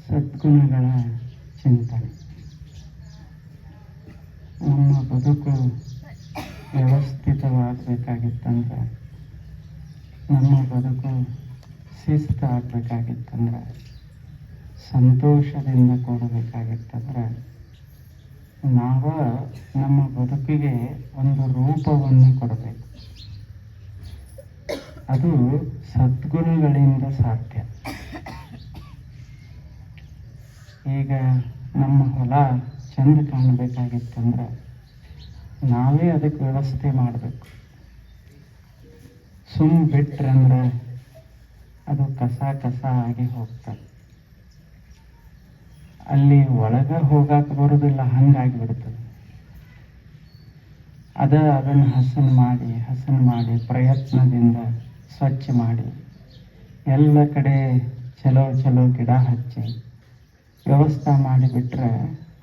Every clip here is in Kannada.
ಸದ್ಗುಣಗಳ ಚಿಂತನೆ. ನಮ್ಮ ಬದುಕು ವ್ಯವಸ್ಥಿತವಾಗಬೇಕಾಗಿತ್ತಂದ್ರೆ, ನಮ್ಮ ಬದುಕು ಶಿಸ್ತು ಆಗಬೇಕಾಗಿತ್ತಂದ್ರೆ, ಸಂತೋಷದಿಂದ ಕೂಡಬೇಕಾಗಿತ್ತಂದ್ರೆ, ನಾವು ನಮ್ಮ ಬದುಕಿಗೆ ಒಂದು ರೂಪವನ್ನು ಕೊಡಬೇಕು. ಅದು ಸದ್ಗುಣಗಳಿಂದ ಸಾಧ್ಯ. ಈಗ ನಮ್ಮ ಹೊಲ ಚಂದ ಕಾಣಬೇಕಾಗಿತ್ತಂದ್ರೆ ನಾವೇ ಅದಕ್ಕೆ ವ್ಯವಸ್ಥೆ ಮಾಡಬೇಕು. ಬಿಟ್ರಂದ್ರೆ ಅದು ಕಸ ಆಗಿ ಹೋಗ್ತದೆ. ಅಲ್ಲಿ ಒಳಗೆ ಹೋಗಕ್ಕೆ ಬರೋದಿಲ್ಲ, ಹಂಗಾಗಿಬಿಡ್ತದೆ. ಅದನ್ನು ಹಸನು ಮಾಡಿ ಪ್ರಯತ್ನದಿಂದ ಸ್ವಚ್ಛ ಮಾಡಿ ಎಲ್ಲ ಕಡೆ ಚಲೋ ಗಿಡ ಹಚ್ಚಿ ವ್ಯವಸ್ಥೆ ಮಾಡಿಬಿಟ್ರೆ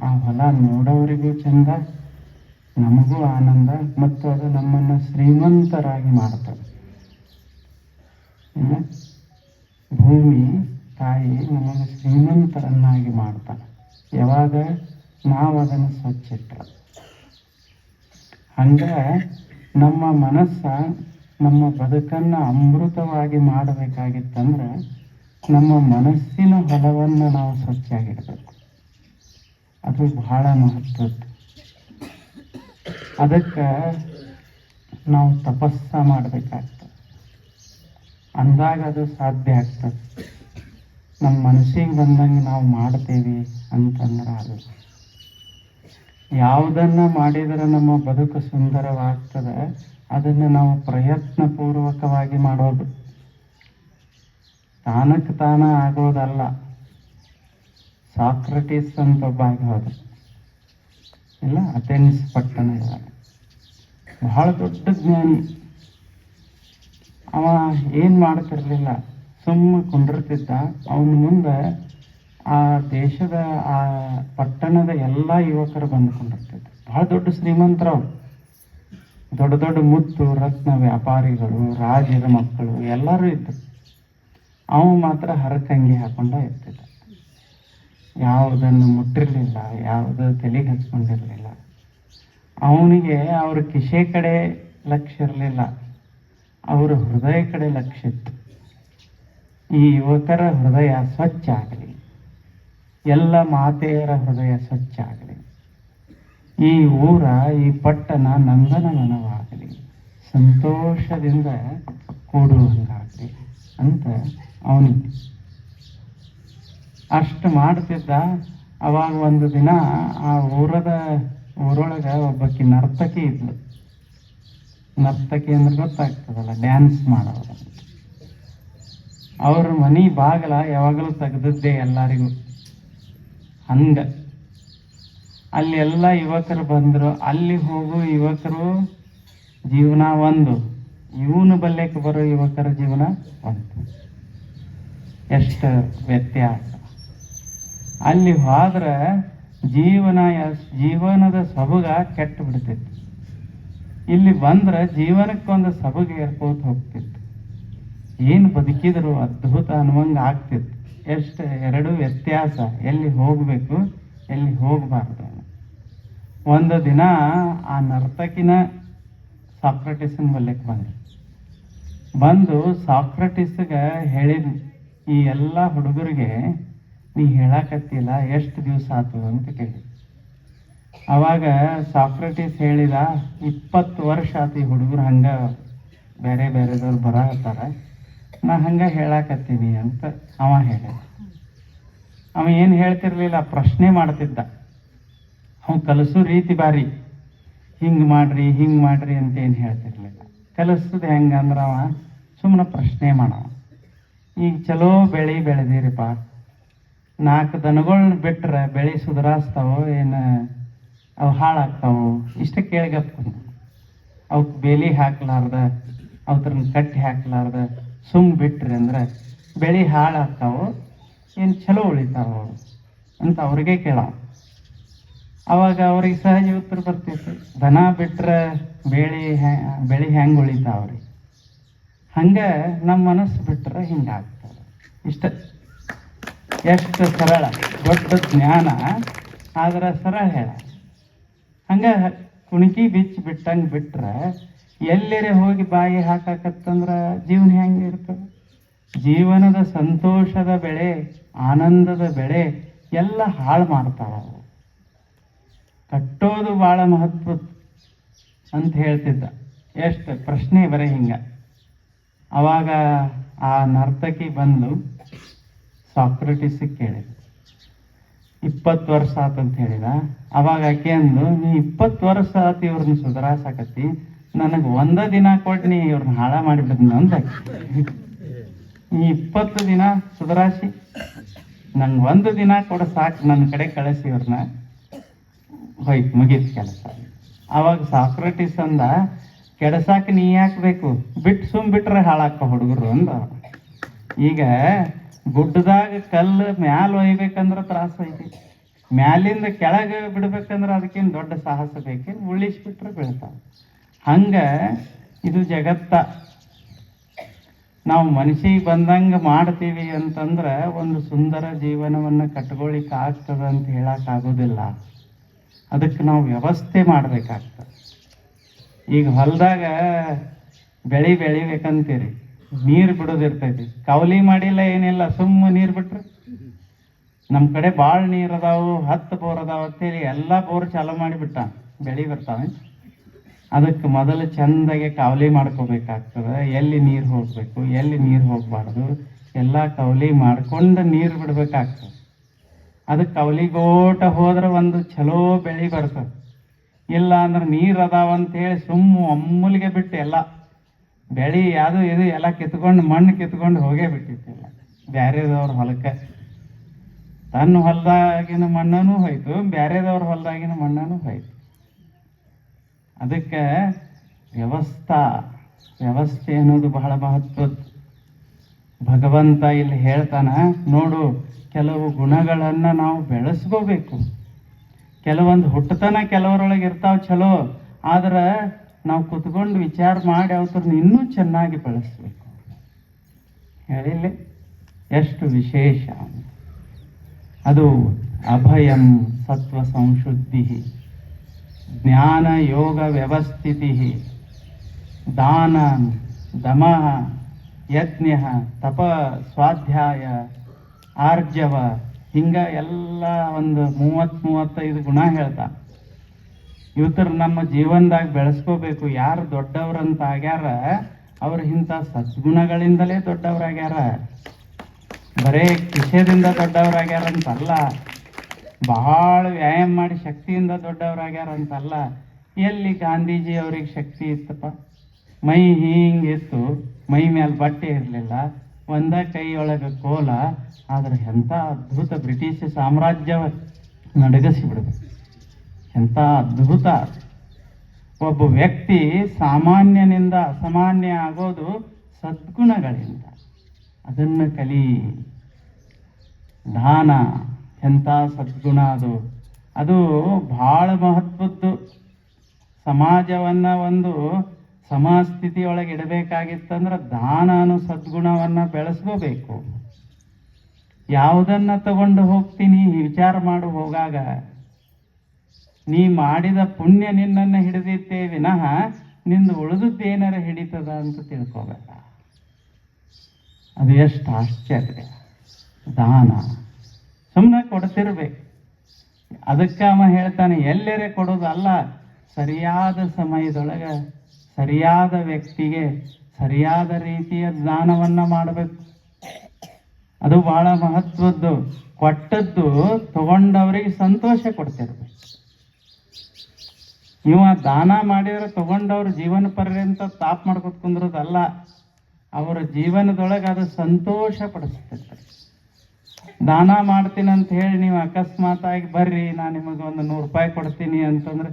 ಆ ಹೊಲ ನೋಡೋರಿಗೂ ಚಂದ, ನಮಗೂ ಆನಂದ, ಮತ್ತು ಅದು ನಮ್ಮನ್ನು ಶ್ರೀಮಂತರಾಗಿ ಮಾಡ್ತದೆ. ಭೂಮಿ ತಾಯಿ ನಮಗೆ ಶ್ರೀಮಂತರನ್ನಾಗಿ ಮಾಡ್ತಾಳೆ ಯಾವಾಗ ನಾವು ಅದನ್ನು ಸ್ವಚ್ಛ ಇಟ್ಟರೆ. ಹಂಗೆ ನಮ್ಮ ನಮ್ಮ ಬದುಕನ್ನು ಅಮೃತವಾಗಿ ಮಾಡಬೇಕಾಗಿತ್ತಂದ್ರೆ ನಮ್ಮ ಮನಸ್ಸಿನ ಹೊಲವನ್ನು ನಾವು ಸ್ವಚ್ಛಾಗಿಡಬೇಕು. ಅದು ಬಹಳ ಮಹತ್ವದ್ದು. ಅದಕ್ಕೆ ನಾವು ತಪಸ್ಸ ಮಾಡಬೇಕಾಗ್ತದೆ. ಅಂದಾಗ ಅದು ಸಾಧ್ಯ ಆಗ್ತದೆ. ನಮ್ಮ ಮನಸ್ಸಿಗೆ ಬಂದಂಗೆ ನಾವು ಮಾಡ್ತೇವೆ ಅಂತಂದ್ರೆ ಅದು ಯಾವುದನ್ನು ಮಾಡಿದರೆ ನಮ್ಮ ಬದುಕು ಸುಂದರವಾಗ್ತದೆ ಅದನ್ನು ನಾವು ಪ್ರಯತ್ನಪೂರ್ವಕವಾಗಿ ಮಾಡೋದು. ತಾನಕ್ಕೆ ತಾನ ಆಗೋದಲ್ಲ. ಸಾಕ್ರಟೀಸ್ ಅಂತ ಒಬ್ಬ ಆಗೋದು ಇಲ್ಲ, ಅಥೆನ್ಸ್ ಪಟ್ಟಣ ಬಹಳ ದೊಡ್ಡ ಜ್ಞಾನಿ. ಅವ ಏನು ಮಾಡ್ತಿರ್ಲಿಲ್ಲ, ಸುಮ್ಮನೆ ಕುಂಡಿರ್ತಿದ್ದ. ಅವನ ಮುಂದೆ ಆ ದೇಶದ ಆ ಪಟ್ಟಣದ ಎಲ್ಲ ಯುವಕರು ಬಂದುಕೊಂಡಿರ್ತಿದ್ರು. ಬಹಳ ದೊಡ್ಡ ಶ್ರೀಮಂತರವ್ರು, ದೊಡ್ಡ ಮುತ್ತು ರತ್ನ ವ್ಯಾಪಾರಿಗಳು, ರಾಜರ ಮಕ್ಕಳು ಎಲ್ಲರೂ ಇದ್ದರು. ಅವ ಮಾತ್ರ ಹರಕಂಗಿ ಹಾಕೊಂಡ ಇರ್ತಿದ್ದ. ಯಾವುದನ್ನು ಮುಟ್ಟಿರಲಿಲ್ಲ, ಯಾವುದು ತಲೆಗೆ ಹಚ್ಕೊಂಡಿರಲಿಲ್ಲ. ಅವನಿಗೆ ಅವ್ರ ಕಿಸೆ ಕಡೆ ಲಕ್ಷ್ಯ ಇರಲಿಲ್ಲ, ಅವರ ಹೃದಯ ಕಡೆ ಲಕ್ಷ್ಯ ಇತ್ತು. ಈ ಯುವಕರ ಹೃದಯ ಸ್ವಚ್ಛ ಆಗಲಿ, ಎಲ್ಲ ಮಾತೆಯರ ಹೃದಯ ಸ್ವಚ್ಛ ಆಗಲಿ, ಈ ಈ ಪಟ್ಟಣ ನಂದನವನವಾಗಲಿ, ಸಂತೋಷದಿಂದ ಕೂಡುವಂಗಾಗಲಿ ಅಂತ ಅವನಿಗೆ ಅಷ್ಟು ಮಾಡ್ತಿದ್ದ. ಅವಾಗ ಒಂದು ದಿನ ಆ ಊರೊಳಗೆ ಒಬ್ಬಾಕಿ ನರ್ತಕಿ ಇದ್ಲು. ನರ್ತಕಿ ಅಂದ್ರೆ ಗೊತ್ತಾಗ್ತದಲ್ಲ, ಡ್ಯಾನ್ಸ್ ಮಾಡೋದು. ಅವ್ರ ಮನೆ ಬಾಗಲ ಯಾವಾಗಲೂ ತೆಗೆದದ್ದೇ ಎಲ್ಲರಿಗೂ. ಹಂಗೆ ಅಲ್ಲಿ ಎಲ್ಲ ಯುವಕರು ಬಂದರು. ಅಲ್ಲಿ ಹೋಗೋ ಯುವಕರು ಜೀವನ ಒಂದು, ಇವನು ಬಲ್ಲೆಕ್ಕೆ ಬರೋ ಯುವಕರ ಜೀವನ ಒಂದು. ಎಷ್ಟು ವ್ಯತ್ಯಾಸ! ಅಲ್ಲಿ ಹೋದ್ರೆ ಜೀವನದ ಸೊಬಗ ಕೆಟ್ಟು ಬಿಡ್ತಿತ್ತು. ಇಲ್ಲಿ ಬಂದ್ರೆ ಜೀವನಕ್ಕೊಂದು ಸೊಬಗ ಏರ್ಕೋತ ಹೋಗ್ತಿತ್ತು. ಏನು ಬದುಕಿದ್ರು ಅದ್ಭುತ ಅನ್ನುವಂಗೆ ಆಗ್ತಿತ್ತು. ಎಷ್ಟು ಎರಡು ವ್ಯತ್ಯಾಸ, ಎಲ್ಲಿ ಹೋಗಬೇಕು ಎಲ್ಲಿ ಹೋಗಬಾರ್ದು. ಒಂದು ದಿನ ಆ ನರ್ತಕಿನ ಸಾಕ್ರಟಿಸನ್ ಬಲ್ಲೆಕ್ಕೆ ಬಂದು ಸಾಕ್ರಟಿಸ್ಗೆ ಹೇಳಿದ್, ಈ ಎಲ್ಲ ಹುಡುಗರಿಗೆ ನೀ ಹೇಳಕತ್ತಿಲ್ಲ, ಎಷ್ಟು ದಿವಸ ಆತು ಅಂತ ಕೇಳಿ. ಅವಾಗ ಸಾಕ್ರಟಿಸ್ ಹೇಳಿದ, 20 ವರ್ಷ ಆತು ಈ ಹುಡುಗರು ಹಂಗ ಬೇರೆದವ್ರು ಬರತ್ತಾರ, ನಾ ಹಂಗ ಹೇಳಕತ್ತೀನಿ ಅಂತ ಅವ ಹೇಳಿದ. ಅವ ಏನು ಹೇಳ್ತಿರ್ಲಿಲ್ಲ, ಪ್ರಶ್ನೆ ಮಾಡ್ತಿದ್ದ. ಅವ ಕಲಿಸೋ ರೀತಿ ಬಾರಿ, ಹಿಂಗೆ ಮಾಡ್ರಿ ಅಂತ ಏನು ಹೇಳ್ತಿರ್ಲಿಲ್ಲ. ಕಲಿಸೋದು ಹೆಂಗಂದ್ರೆ ಅವ ಸುಮ್ಮನೆ ಪ್ರಶ್ನೆ ಮಾಡವ. ಈಗ ಚಲೋ ಬೆಳೆ ಬೆಳೆದಿರಿಪ್ಪ, 4 ದನಗಳನ್ನ ಬಿಟ್ರೆ ಬೆಳೆ ಸುಧಾರಿಸ್ತಾವೋ ಏನು ಅವು ಹಾಳಾಗ್ತಾವು? ಇಷ್ಟ ಕೇಳಿಗಪ್ಪ. ಅವಕ್ಕೆ ಬೇಲಿ ಹಾಕ್ಲಾರ್ದ, ಅವತ್ರನ್ನ ಕಟ್ಟಿ ಹಾಕ್ಲಾರ್ದ ಬಿಟ್ರಿ ಅಂದ್ರೆ ಬೆಳೆ ಹಾಳಾಗ್ತಾವೋ ಏನು ಚಲೋ ಉಳಿತಾವೋ ಅಂತ ಅವ್ರಿಗೆ ಕೇಳವ. ಅವಾಗ ಅವ್ರಿಗೆ ಸಹಜ ಉತ್ತರ ಬರ್ತಿತ್ತು, ದನ ಬಿಟ್ರೆ ಬೆಳೆ ಹೆಂಗೆ ಉಳಿತಾವ್ರಿ, ಹಂಗೆ ನಮ್ಮ ಮನಸ್ಸು ಬಿಟ್ರೆ ಹಿಂಗಾಗ್ತದೆ. ಇಷ್ಟ ಎಷ್ಟು ಸರಳ, ದೊಡ್ಡ ಜ್ಞಾನ ಆದ್ರೆ ಸರಳ ಹೇಳ. ಹಂಗೆ ಕುಣಿಕಿ ಬಿಚ್ಚಿ ಬಿಟ್ಟಂಗೆ ಬಿಟ್ರೆ ಎಲ್ಲೆರೆ ಹೋಗಿ ಬಾಯಿ ಹಾಕಾಕತ್ತಂದ್ರೆ ಜೀವನ ಹೆಂಗೆ ಇರ್ತದೆ? ಜೀವನದ ಸಂತೋಷದ ಬೆಳೆ, ಆನಂದದ ಬೆಳೆ ಎಲ್ಲ ಹಾಳು ಮಾಡ್ತಾವ. ಕಟ್ಟೋದು ಭಾಳ ಮಹತ್ವ ಅಂತ ಹೇಳ್ತಿದ್ದ. ಎಷ್ಟು ಪ್ರಶ್ನೆ ಬರೀ ಹಿಂಗ. ಅವಾಗ ಆ ನರ್ತಕಿ ಬಂದು ಸಾಕ್ರೆಟಿಸಿಗೆ ಕೇಳಿದ, 20 ವರ್ಷ ಆತಂತ ಹೇಳಿದ. ಅವಾಗ ಆಕೆ ಅಂದು, ನೀ 20 ವರ್ಷ ಆತ ಇವ್ರನ್ನ ಸುಧಾರಿಸಾಕತ್ತಿ, ನನಗೆ ಒಂದ ದಿನ ಕೊಟ್ಟು ನೀ ಇವ್ರನ್ನ ಹಾಳ ಮಾಡಿಬಿಡ್ತೀನಿ ಅಂತ. ನೀ 20 ದಿನ ಸುಧಾರಿಸಿ ನಂಗೆ 1 ದಿನ ಕೊಡ ಸಾಕು, ನನ್ನ ಕಡೆ ಕಳಿಸಿ ಇವ್ರನ್ನ, ಹೋಯ್ತು ಮುಗೀತು ಕೆಲಸ. ಅವಾಗ ಸಾಕ್ರೆಟಿಸ್ ಅಂದ, ಕೆಡಸಾಕ ನೀ ಯಾಕೆ ಬೇಕು, ಬಿಟ್ಟು ಬಿಟ್ರೆ ಹಾಳಾಕ ಹುಡುಗರು ಅಂದ. ಈಗ ಗುಡ್ಡದಾಗ ಕಲ್ಲು ಮ್ಯಾಲ ಒಯ್ಬೇಕಂದ್ರೆ ತ್ರಾಸ ಐತಿ, ಮ್ಯಾಲಿಂದ ಕೆಳಗೆ ಬಿಡ್ಬೇಕಂದ್ರೆ ಅದಕ್ಕೇನು ದೊಡ್ಡ ಸಾಹಸ ಬೇಕೇನು, ಉಳಿಸ್ಬಿಟ್ರೆ ಬೀಳ್ತಾವ. ಹಂಗೆ ಇದು ಜಗತ್ತ. ನಾವು ಮನಸ್ಸಿಗೆ ಬಂದಂಗೆ ಮಾಡ್ತೀವಿ ಅಂತಂದ್ರೆ ಒಂದು ಸುಂದರ ಜೀವನವನ್ನು ಕಟ್ಕೊಳ್ಳಿಕ್ಕೆ ಆಗ್ತದೆ ಅಂತ ಹೇಳಕ್ಕಾಗೋದಿಲ್ಲ. ಅದಕ್ಕೆ ನಾವು ವ್ಯವಸ್ಥೆ ಮಾಡಬೇಕಾಗ್ತದೆ. ಈಗ ಹೊಲದಾಗ ಬೆಳಿಬೇಕಂತೀರಿ, ನೀರು ಬಿಡೋದಿರ್ತೈತಿ, ಕವಲಿ ಮಾಡಿಲ್ಲ ಏನಿಲ್ಲ, ಸುಮ್ಮ ನೀರು ಬಿಟ್ರೆ. ನಮ್ಮ ಕಡೆ ಭಾಳ ನೀರು ಅದಾವು, 10 ಬೋರ್ ಅದಾವ ಅಂತೇಳಿ ಎಲ್ಲ ಬೋರ್ ಚಾಲು ಮಾಡಿಬಿಟ್ಟ, ಬೆಳೆ ಬರ್ತಾವೆ. ಅದಕ್ಕೆ ಮೊದಲು ಚೆಂದಾಗೆ ಕವಲಿ ಮಾಡ್ಕೋಬೇಕಾಗ್ತದೆ. ಎಲ್ಲಿ ನೀರು ಹೋಗಬೇಕು, ಎಲ್ಲಿ ನೀರು ಹೋಗಬಾರ್ದು, ಎಲ್ಲ ಕವಲಿ ಮಾಡ್ಕೊಂಡು ನೀರು ಬಿಡ್ಬೇಕಾಗ್ತದೆ. ಅದಕ್ಕೆ ಕವಲಿಗೋಟ ಹೋದ್ರೆ ಒಂದು ಚಲೋ ಬೆಳೆ ಬರ್ತದೆ. ಇಲ್ಲ ಅಂದ್ರೆ ನೀರು ಅದಾವಂತೇಳಿ ಒಮ್ಮಲಿಗೆ ಬಿಟ್ಟು ಎಲ್ಲ ಬೆಳೆ ಅದು ಇದು ಎಲ್ಲ ಕಿತ್ಕೊಂಡು ಮಣ್ಣು ಕಿತ್ಕೊಂಡು ಹೋಗೇ ಬಿಟ್ಟಿತ್ತಿಲ್ಲ. ಬ್ಯಾರೆದವ್ರ ಹೊಲಕ್ಕೆ ತನ್ನ ಹೊಲದಾಗಿನ ಮಣ್ಣನೂ ಹೋಯ್ತು, ಬ್ಯಾರೆದವ್ರ ಹೊಲದಾಗಿನ ಮಣ್ಣನೂ ಹೋಯ್ತು. ಅದಕ್ಕೆ ವ್ಯವಸ್ಥೆ ಅನ್ನೋದು ಬಹಳ ಮಹತ್ವದ್ದು. ಭಗವಂತ ಇಲ್ಲಿ ಹೇಳ್ತಾನ ನೋಡು, ಕೆಲವು ಗುಣಗಳನ್ನು ನಾವು ಬೆಳೆಸ್ಕೋಬೇಕು. ಕೆಲವೊಂದು ಹುಟ್ಟತನ ಕೆಲವರೊಳಗೆ ಇರ್ತಾವ ಚಲೋ, ಆದ್ರೆ ನಾವು ಕುತ್ಕೊಂಡು ವಿಚಾರ ಮಾಡಿ ಅವ್ರನ್ನ ಇನ್ನೂ ಚೆನ್ನಾಗಿ ಬೆಳೆಸ್ಬೇಕು. ಹೇಳಿಲ್ಲ ಎಷ್ಟು ವಿಶೇಷ ಅದು. ಅಭಯಂ ಸತ್ವ ಸಂಶುದ್ಧಿ, ಜ್ಞಾನ ಯೋಗ ವ್ಯವಸ್ಥಿತಿ, ದಾನ ದಮಃ ಯಜ್ಞ ತಪ ಸ್ವಾಧ್ಯಾಯ ಆರ್ಜವ, ಹಿಂಗ ಎಲ್ಲ ಒಂದು 30-35 ಗುಣ ಹೇಳ್ತಾ. ಇವತ್ತರ ನಮ್ಮ ಜೀವನದಾಗ ಬೆಳೆಸ್ಕೋಬೇಕು. ಯಾರು ದೊಡ್ಡವ್ರಂತ ಆಗ್ಯಾರ ಅವ್ರ ಇಂಥ ಸದ್ಗುಣಗಳಿಂದಲೇ ದೊಡ್ಡವ್ರಾಗ್ಯಾರ. ಬರೇ ಕಿಸೆದಿಂದ ದೊಡ್ಡವ್ರಾಗ್ಯಾರಂತಲ್ಲ, ಬಹಳ ವ್ಯಾಯಾಮ ಮಾಡಿ ಶಕ್ತಿಯಿಂದ ದೊಡ್ಡವ್ರಾಗ್ಯಾರಂತಲ್ಲ. ಎಲ್ಲಿ ಗಾಂಧೀಜಿ ಅವ್ರಿಗೆ ಶಕ್ತಿ ಇತ್ತಪ್ಪ? ಮೈ ಹಿಂಗಿತ್ತು, ಮೈ ಮೇಲೆ ಬಟ್ಟೆ ಇರಲಿಲ್ಲ, ಒಂದ ಕೈಯೊಳಗೆ ಕೋಲ, ಆದ್ರೆ ಎಂಥ ಅದ್ಭುತ ಬ್ರಿಟಿಷ್ ಸಾಮ್ರಾಜ್ಯವ ನಡಗಿಸಿಬಿಡ್ಬೇಕು. ಎಂಥ ಅದ್ಭುತ. ಒಬ್ಬ ವ್ಯಕ್ತಿ ಸಾಮಾನ್ಯನಿಂದ ಅಸಾಮಾನ್ಯ ಆಗೋದು ಸದ್ಗುಣಗಳಿಂದ. ಅದನ್ನು ಕಲಿ. ದಾನ ಎಂಥ ಸದ್ಗುಣ ಅದು ಭಾಳ ಮಹತ್ವದ್ದು. ಸಮಾಜವನ್ನು ಒಂದು ಸಮಸ್ಥಿತಿಯೊಳಗೆ ಇಡಬೇಕಾಗಿತ್ತಂದ್ರೆ ದಾನ ಅನ್ನೋ ಸದ್ಗುಣವನ್ನು ಬೆಳೆಸ್ಕೋಬೇಕು. ಯಾವುದನ್ನು ತಗೊಂಡು ಹೋಗ್ತೀನಿ ವಿಚಾರ ಮಾಡು ಹೋಗಾಗ, ನೀ ಮಾಡಿದ ಪುಣ್ಯ ನಿನ್ನನ್ನು ಹಿಡಿದಿತ್ತೇ ವಿನಃ ನಿಂದು ಉಳಿದದ್ದೇನಾರ ಹಿಡಿತದ ಅಂತ ತಿಳ್ಕೋಬೇಕ. ಅದು ಎಷ್ಟು ಆಶ್ಚರ್ಯ. ದಾನ ಸುಮ್ಮನೆ ಕೊಡ್ತಿರ್ಬೇಕು. ಅದಕ್ಕೆ ಅವ ಹೇಳ್ತಾನೆ, ಎಲ್ಲರೇ ಕೊಡೋದಲ್ಲ, ಸರಿಯಾದ ಸಮಯದೊಳಗೆ ಸರಿಯಾದ ವ್ಯಕ್ತಿಗೆ ಸರಿಯಾದ ರೀತಿಯ ದಾನವನ್ನು ಮಾಡಬೇಕು. ಅದು ಬಹಳ ಮಹತ್ವದ್ದು. ಕೊಟ್ಟದ್ದು ತಗೊಂಡವ್ರಿಗೆ ಸಂತೋಷ ಕೊಡ್ತಿರ್ಬೇಕು. ಇವ ದಾನ ಮಾಡಿದ್ರೆ ತಗೊಂಡವ್ರ ಜೀವನ ಪರ್ಯಂತ ತಾಪ್ ಮಾಡ್ಕೊತ ಕುಂದ್ರೋದಲ್ಲ, ಅವರ ಜೀವನದೊಳಗೆ ಅದು ಸಂತೋಷ ಪಡಿಸ್ತಿರ್ತಾರೆ. ದಾನ ಮಾಡ್ತೀನಿ ಅಂತ ಹೇಳಿ ನೀವು ಅಕಸ್ಮಾತಾಗಿ ಬರ್ರಿ ನಾನು ನಿಮಗೆ ಒಂದು 100 ರೂಪಾಯಿ ಕೊಡ್ತೀನಿ ಅಂತಂದ್ರೆ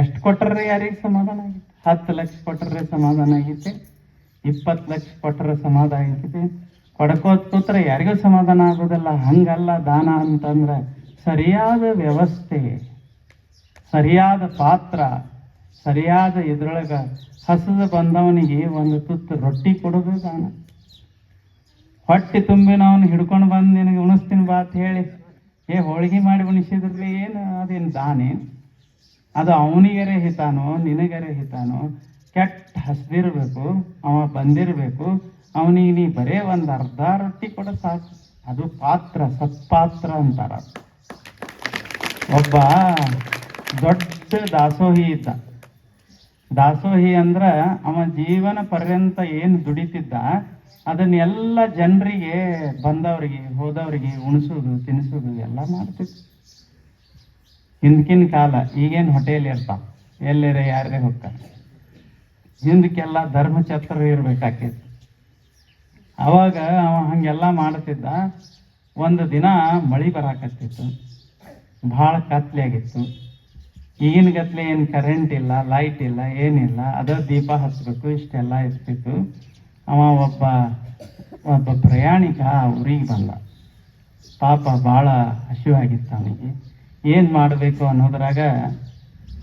ಎಷ್ಟು ಕೊಟ್ಟರೆ ಯಾರಿಗೆ ಸಮಾಧಾನ ಆಗಿತ್ತು? 10 ಲಕ್ಷ ಕೊಟ್ಟರೆ ಸಮಾಧಾನ ಆಗೈತೆ, 20 ಲಕ್ಷ ಕೊಟ್ಟರೆ ಸಮಾಧಾನ ಆಗೈತೆ. ಕೊಡ್ಕೋತ ಕೂತ್ರೆ ಯಾರಿಗೂ ಸಮಾಧಾನ ಆಗೋದಿಲ್ಲ. ಹಂಗಲ್ಲ ದಾನ ಅಂತಂದ್ರೆ ಸರಿಯಾದ ವ್ಯವಸ್ಥೆ, ಸರಿಯಾದ ಪಾತ್ರ, ಸರಿಯಾದ ಇದ್ರೊಳಗೆ ಹಸದ ಬಂದವನಿಗೆ ಒಂದು ತುತ್ತು ರೊಟ್ಟಿ ಕೊಡೋದು ದಾನ. ಹೊಟ್ಟೆ ತುಂಬಿ ನಾವು ಹಿಡ್ಕೊಂಡು ಬಂದು ನಿನಗೆ ಉಣಿಸ್ತೀನಿ ಬಾ ಅಂತ ಹೇಳಿ ಹೋಳಿಗೆ ಮಾಡಿ ಉಣಿಸಿದ್ರಲ್ಲಿ ಏನು ಅದೇನು ದಾನೇನು? ಅದು ಅವನಿಗರೆ ಹಿತಾನೋ ನಿನಗರೆ ಹಿತಾನೋ? ಕೆಟ್ಟ ಹಸ್ದಿರ್ಬೇಕು, ಅವ ಬಂದಿರಬೇಕು, ಅವನಿಗೆ ನೀ ಬರೇ ಒಂದು ಅರ್ಧ ರೊಟ್ಟಿ ಕೊಡ ಸಾಕು. ಅದು ಪಾತ್ರ, ಸತ್ಪಾತ್ರ ಅಂತಾರ. ಒಬ್ಬ ದೊಡ್ಡ ದಾಸೋಹಿ ಇದ್ದ. ದಾಸೋಹಿ ಅಂದ್ರೆ ಅವ ಜೀವನ ಪರ್ಯಂತ ಏನು ದುಡಿತಿದ್ದ ಅದನ್ನೆಲ್ಲ ಜನರಿಗೆ, ಬಂದವರಿಗೆ ಹೋದವರಿಗೆ ಉಣಿಸೋದು ತಿನ್ನಿಸೋದು ಎಲ್ಲ ಮಾಡ್ತಿದ್ದ. ಹಿಂದಕಿನ ಕಾಲ, ಈಗೇನು ಹೋಟೆಲ್ ಇರ್ತಾವ, ಎಲ್ಲರೇ ಯಾರೇ ಹೋಗ್ತಾರೆ. ಹಿಂದಕ್ಕೆಲ್ಲ ಧರ್ಮಛತ್ರ ಇರ್ಬೇಕಾಕೈತಿ. ಅವಾಗ ಅವ ಹಂಗೆಲ್ಲ ಮಾಡ್ತಿದ್ದ. ಒಂದು ದಿನ ಮಳೆ ಬರಾಕತ್ತಿತ್ತು, ಭಾಳ ಕತ್ಲೆ ಆಗಿತ್ತು. ಈಗಿನ ಗತ್ಲೆ ಏನು ಕರೆಂಟ್ ಇಲ್ಲ, ಲೈಟ್ ಇಲ್ಲ, ಏನಿಲ್ಲ. ಅದ ದೀಪ ಹಚ್ಚಬೇಕು, ಇಷ್ಟೆಲ್ಲ ಇರ್ತಿತ್ತು. ಅವ ಒಬ್ಬ ಪ್ರಯಾಣಿಕ ಊರಿಗೆ ಬಂದ. ಪಾಪ ಭಾಳ ಹಸಿವಾಗಿತ್ತು ಅವನಿಗೆ. ಏನು ಮಾಡಬೇಕು ಅನ್ನೋದ್ರಾಗ